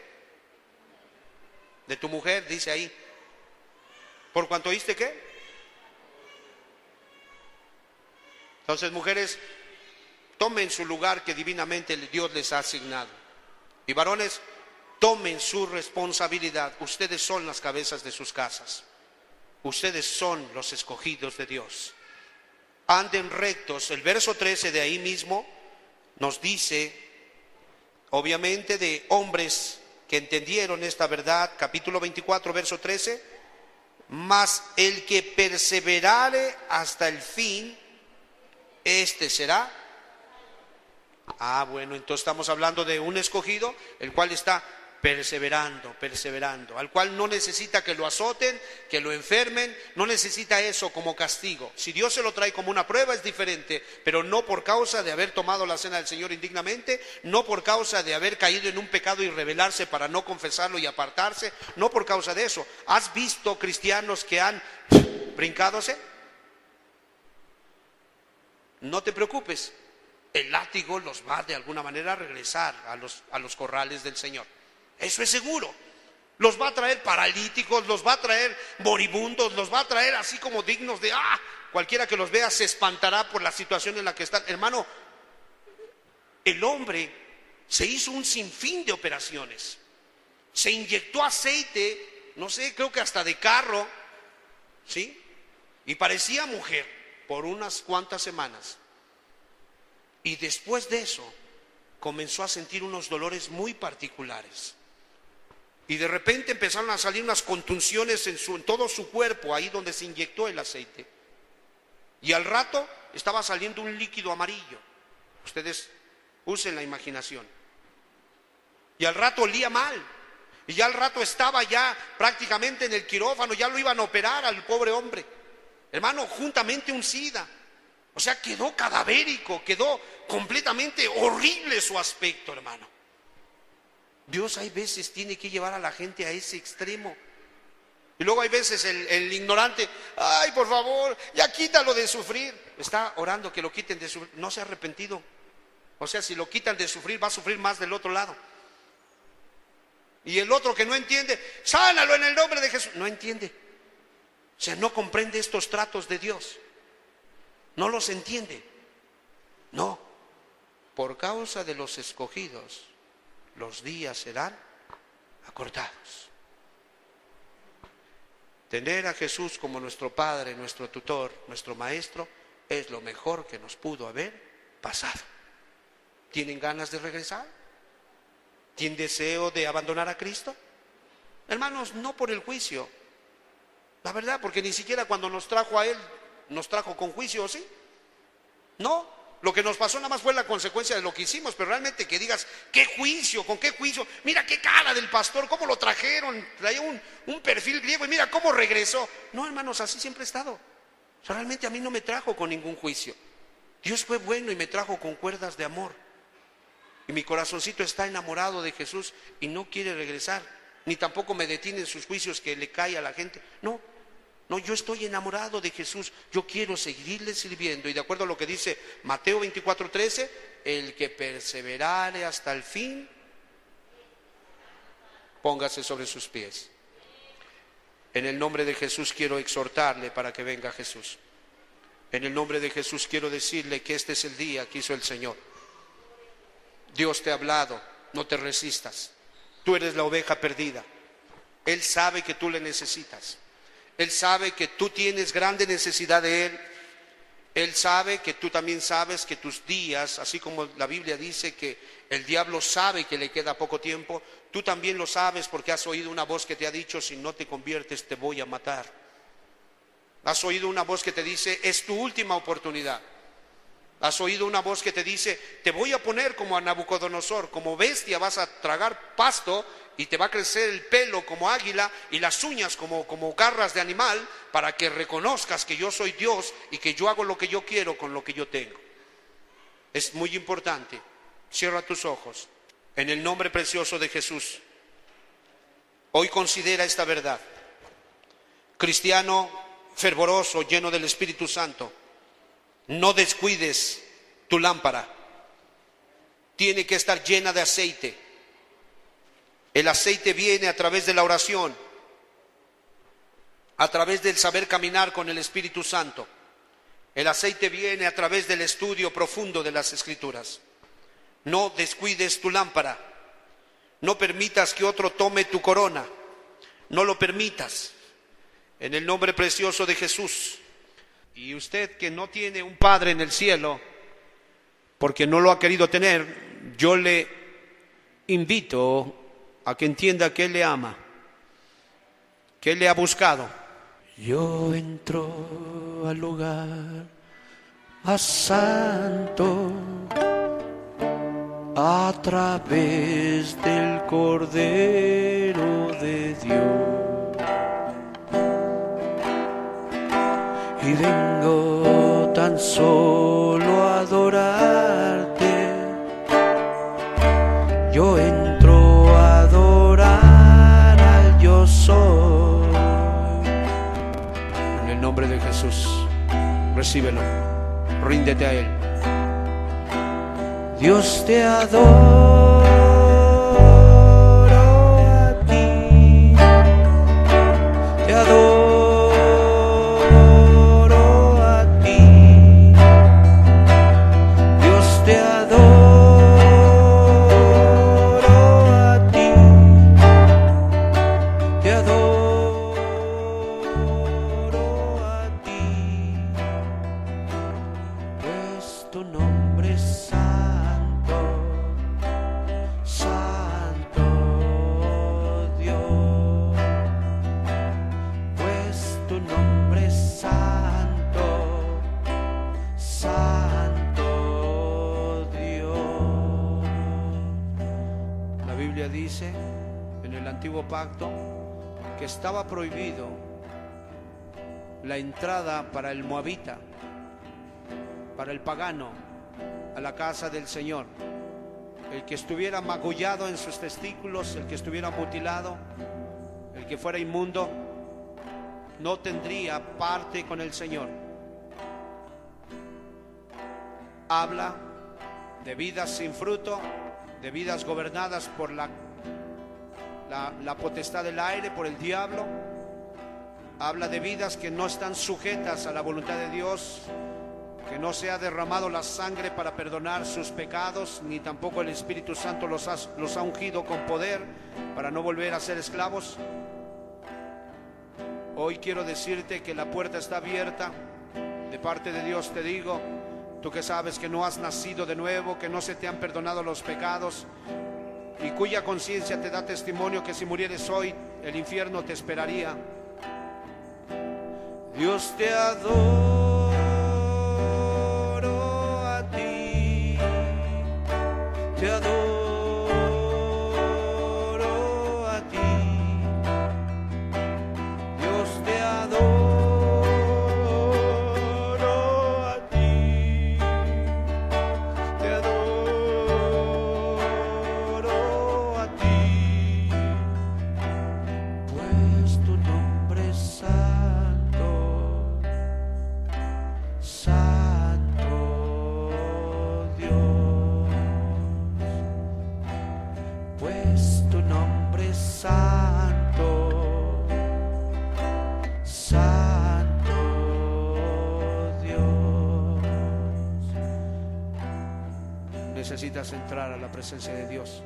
De tu mujer, dice ahí. ¿Por cuanto oíste qué? Entonces, mujeres, tomen su lugar que divinamente Dios les ha asignado. Y varones, tomen su responsabilidad. Ustedes son las cabezas de sus casas. Ustedes son los escogidos de Dios. Anden rectos. El verso 13 de ahí mismo nos dice, obviamente, de hombres que entendieron esta verdad. Capítulo 24, verso 13. Mas el que perseverare hasta el fin, este será. Bueno, entonces estamos hablando de un escogido, el cual está perseverando, al cual no necesita que lo azoten, que lo enfermen, no necesita eso como castigo. Si Dios se lo trae como una prueba es diferente, pero no por causa de haber tomado la cena del Señor indignamente, no por causa de haber caído en un pecado y rebelarse para no confesarlo y apartarse, no por causa de eso. ¿Has visto cristianos que han brincadose? No te preocupes, el látigo los va de alguna manera a regresar a los corrales del Señor. Eso es seguro. Los va a traer paralíticos, los va a traer moribundos, los va a traer así como dignos de cualquiera que los vea se espantará por la situación en la que están. Hermano, el hombre se hizo un sinfín de operaciones. Se inyectó aceite, no sé, creo que hasta de carro, ¿sí? Y parecía mujer por unas cuantas semanas. Y después de eso comenzó a sentir unos dolores muy particulares. Y de repente empezaron a salir unas contunciones en todo su cuerpo, ahí donde se inyectó el aceite. Y al rato estaba saliendo un líquido amarillo. Ustedes usen la imaginación. Y al rato olía mal. Y ya al rato estaba ya prácticamente en el quirófano, ya lo iban a operar al pobre hombre. Hermano, juntamente un SIDA. O sea, quedó cadavérico, quedó completamente horrible su aspecto, hermano. Dios hay veces tiene que llevar a la gente a ese extremo. Y luego hay veces el ignorante, ay, por favor, ya quítalo de sufrir. Está orando que lo quiten de sufrir, no se ha arrepentido. O sea, si lo quitan de sufrir, va a sufrir más del otro lado. Y el otro que no entiende, sánalo en el nombre de Jesús. No entiende. O sea, no comprende estos tratos de Dios. No los entiende. No. Por causa de los escogidos, los días serán acortados. Tener a Jesús como nuestro Padre, nuestro tutor, nuestro Maestro, es lo mejor que nos pudo haber pasado. ¿Tienen ganas de regresar? ¿Tienen deseo de abandonar a Cristo? Hermanos, no por el juicio. La verdad, porque ni siquiera cuando nos trajo a Él, nos trajo con juicio, ¿sí? No. Lo que nos pasó nada más fue la consecuencia de lo que hicimos, pero realmente que digas, ¿qué juicio? ¿Con qué juicio? Mira qué cara del pastor, cómo lo trajeron, traía un perfil griego y mira cómo regresó. No, hermanos, así siempre he estado. O sea, realmente a mí no me trajo con ningún juicio. Dios fue bueno y me trajo con cuerdas de amor. Y mi corazoncito está enamorado de Jesús y no quiere regresar, ni tampoco me detienen sus juicios que le cae a la gente. No. No, yo estoy enamorado de Jesús, yo quiero seguirle sirviendo. Y de acuerdo a lo que dice Mateo 24:13, el que perseverare hasta el fin, póngase sobre sus pies. En el nombre de Jesús quiero exhortarle para que venga Jesús. En el nombre de Jesús quiero decirle que este es el día que hizo el Señor. Dios te ha hablado, no te resistas. Tú eres la oveja perdida. Él sabe que tú le necesitas. Él sabe que tú tienes grande necesidad de Él. Él sabe que tú también sabes que tus días, así como la Biblia dice que el diablo sabe que le queda poco tiempo, tú también lo sabes porque has oído una voz que te ha dicho: si no te conviertes te voy a matar. Has oído una voz que te dice: es tu última oportunidad. Has oído una voz que te dice: te voy a poner como a Nabucodonosor, como bestia vas a tragar pasto y te va a crecer el pelo como águila y las uñas como garras de animal, para que reconozcas que yo soy Dios y que yo hago lo que yo quiero con lo que yo tengo. Es muy importante. Cierra tus ojos. En el nombre precioso de Jesús, hoy considera esta verdad. Cristiano fervoroso, lleno del Espíritu Santo, no descuides tu lámpara. Tiene que estar llena de aceite. El aceite viene a través de la oración, a través del saber caminar con el Espíritu Santo. El aceite viene a través del estudio profundo de las Escrituras. No descuides tu lámpara. No permitas que otro tome tu corona. No lo permitas. En el nombre precioso de Jesús. Y usted que no tiene un Padre en el cielo, porque no lo ha querido tener, yo le invito a que entienda que Él le ama, que Él le ha buscado. Yo entro al lugar más santo a través del Cordero de Dios. Y vengo tan solo a adorarte. Yo entro a adorar al yo soy. En el nombre de Jesús, recíbelo, ríndete a Él. Dios, te adoro a ti, te adoro. Dice en el antiguo pacto que estaba prohibido la entrada para el moabita, para el pagano, a la casa del Señor. El que estuviera magullado en sus testículos, el que estuviera mutilado, el que fuera inmundo, no tendría parte con el Señor. Habla de vidas sin fruto, de vidas gobernadas por la potestad del aire, por el diablo. Habla de vidas que no están sujetas a la voluntad de Dios, que no se ha derramado la sangre para perdonar sus pecados, ni tampoco el Espíritu Santo los ha ungido con poder para no volver a ser esclavos. Hoy quiero decirte que la puerta está abierta. De parte de Dios te digo, tú que sabes que no has nacido de nuevo, que no se te han perdonado los pecados y cuya conciencia te da testimonio que si murieres hoy, el infierno te esperaría. Dios, te adoro a ti, te adoro a ti. Dios, te adoro. Necesitas entrar a la presencia de Dios,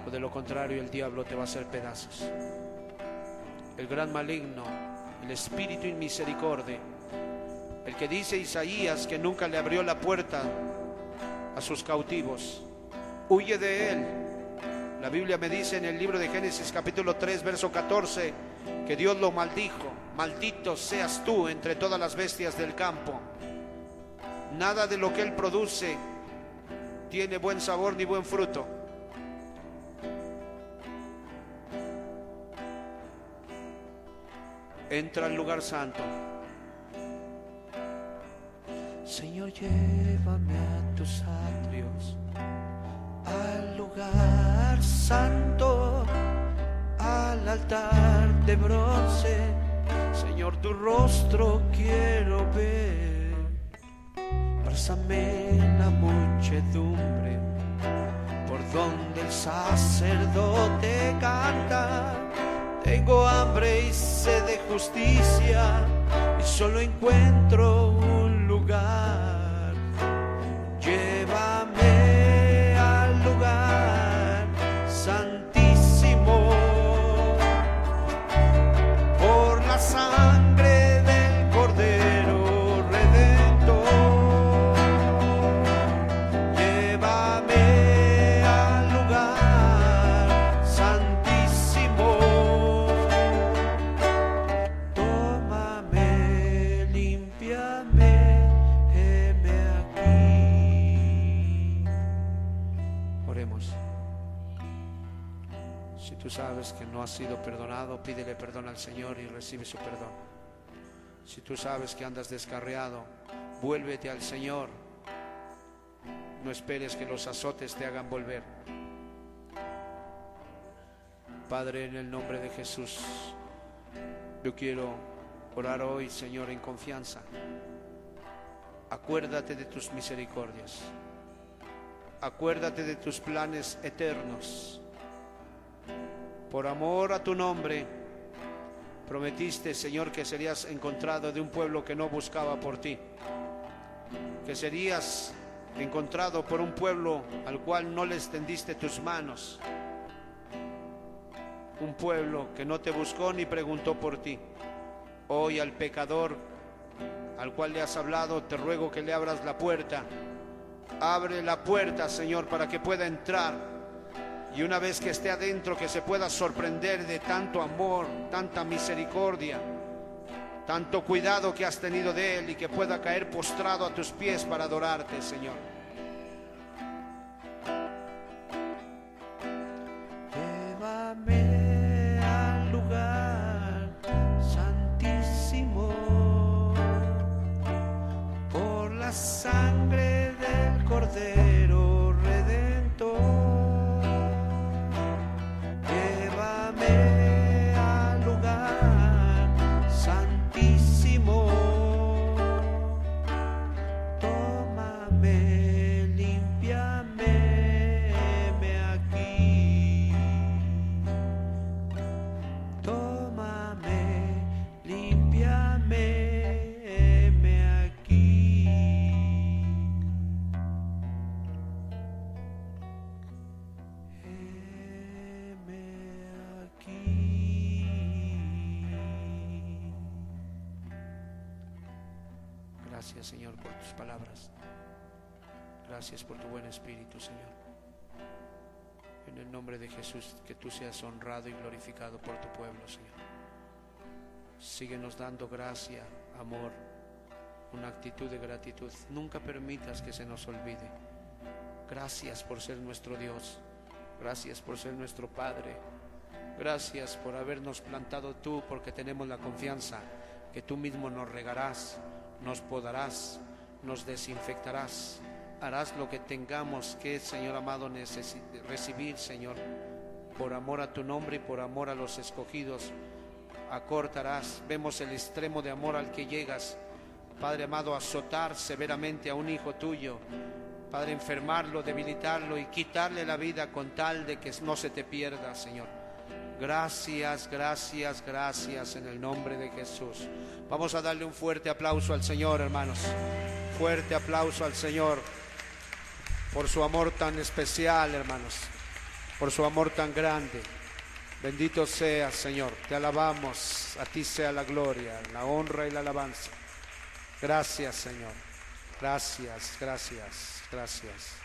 o de lo contrario el diablo te va a hacer pedazos. el gran maligno, el espíritu inmisericordia, el que dice Isaías que nunca le abrió la puerta a sus cautivos. Huye de él. La Biblia me dice en el libro de Génesis capítulo 3 verso 14 que Dios lo maldijo: maldito seas tú entre todas las bestias del campo. Nada de lo que él produce tiene buen sabor ni buen fruto. Entra al lugar santo. Señor, llévame a tus atrios, al lugar santo, al altar de bronce. Señor, tu rostro quiero ver. Pásame la muchedumbre por donde el sacerdote canta. Tengo hambre y sed de justicia y solo encuentro un lugar. Llévame al lugar santísimo por la sangre del Cordero Redentor. Llévame al lugar santísimo. Tómame, límpiame, heme aquí. Oremos. Si tú sabes que no has sido perdonado, pídele perdón al Señor y recibe su perdón. Si tú sabes que andas descarriado, vuélvete al Señor. No esperes que los azotes te hagan volver. Padre, en el nombre de Jesús, yo quiero orar hoy, Señor, en confianza. Acuérdate de tus misericordias. Acuérdate de tus planes eternos. Por amor a tu nombre, prometiste, Señor, que serías encontrado de un pueblo que no buscaba por ti, que serías encontrado por un pueblo al cual no le extendiste tus manos, un pueblo que no te buscó ni preguntó por ti. Hoy al pecador al cual le has hablado, te ruego que le abras la puerta. Abre la puerta, Señor, para que pueda entrar. Y una vez que esté adentro, que se pueda sorprender de tanto amor, tanta misericordia, tanto cuidado que has tenido de él, y que pueda caer postrado a tus pies para adorarte, Señor. Llévame al lugar santísimo por la sangre del Cordero Redentor. Gracias, Señor, por tus palabras. Gracias por tu buen espíritu, Señor. En el nombre de Jesús, que tú seas honrado y glorificado por tu pueblo, Señor. Síguenos dando gracia, amor, una actitud de gratitud. Nunca permitas que se nos olvide. Gracias por ser nuestro Dios. Gracias por ser nuestro Padre. Gracias por habernos plantado tú, porque tenemos la confianza que tú mismo nos regarás, nos podarás, nos desinfectarás, harás lo que tengamos que, Señor amado, recibir, Señor, por amor a tu nombre y por amor a los escogidos. Acortarás. Vemos el extremo de amor al que llegas, Padre amado, a azotar severamente a un hijo tuyo, Padre, enfermarlo, debilitarlo y quitarle la vida con tal de que no se te pierda, Señor. Gracias, gracias, gracias en el nombre de Jesús. Vamos a darle un fuerte aplauso al Señor, hermanos. Fuerte aplauso al Señor por su amor tan especial, hermanos, por su amor tan grande. Bendito seas, Señor. Te alabamos. A ti sea la gloria, la honra y la alabanza. Gracias, Señor. Gracias, gracias, gracias.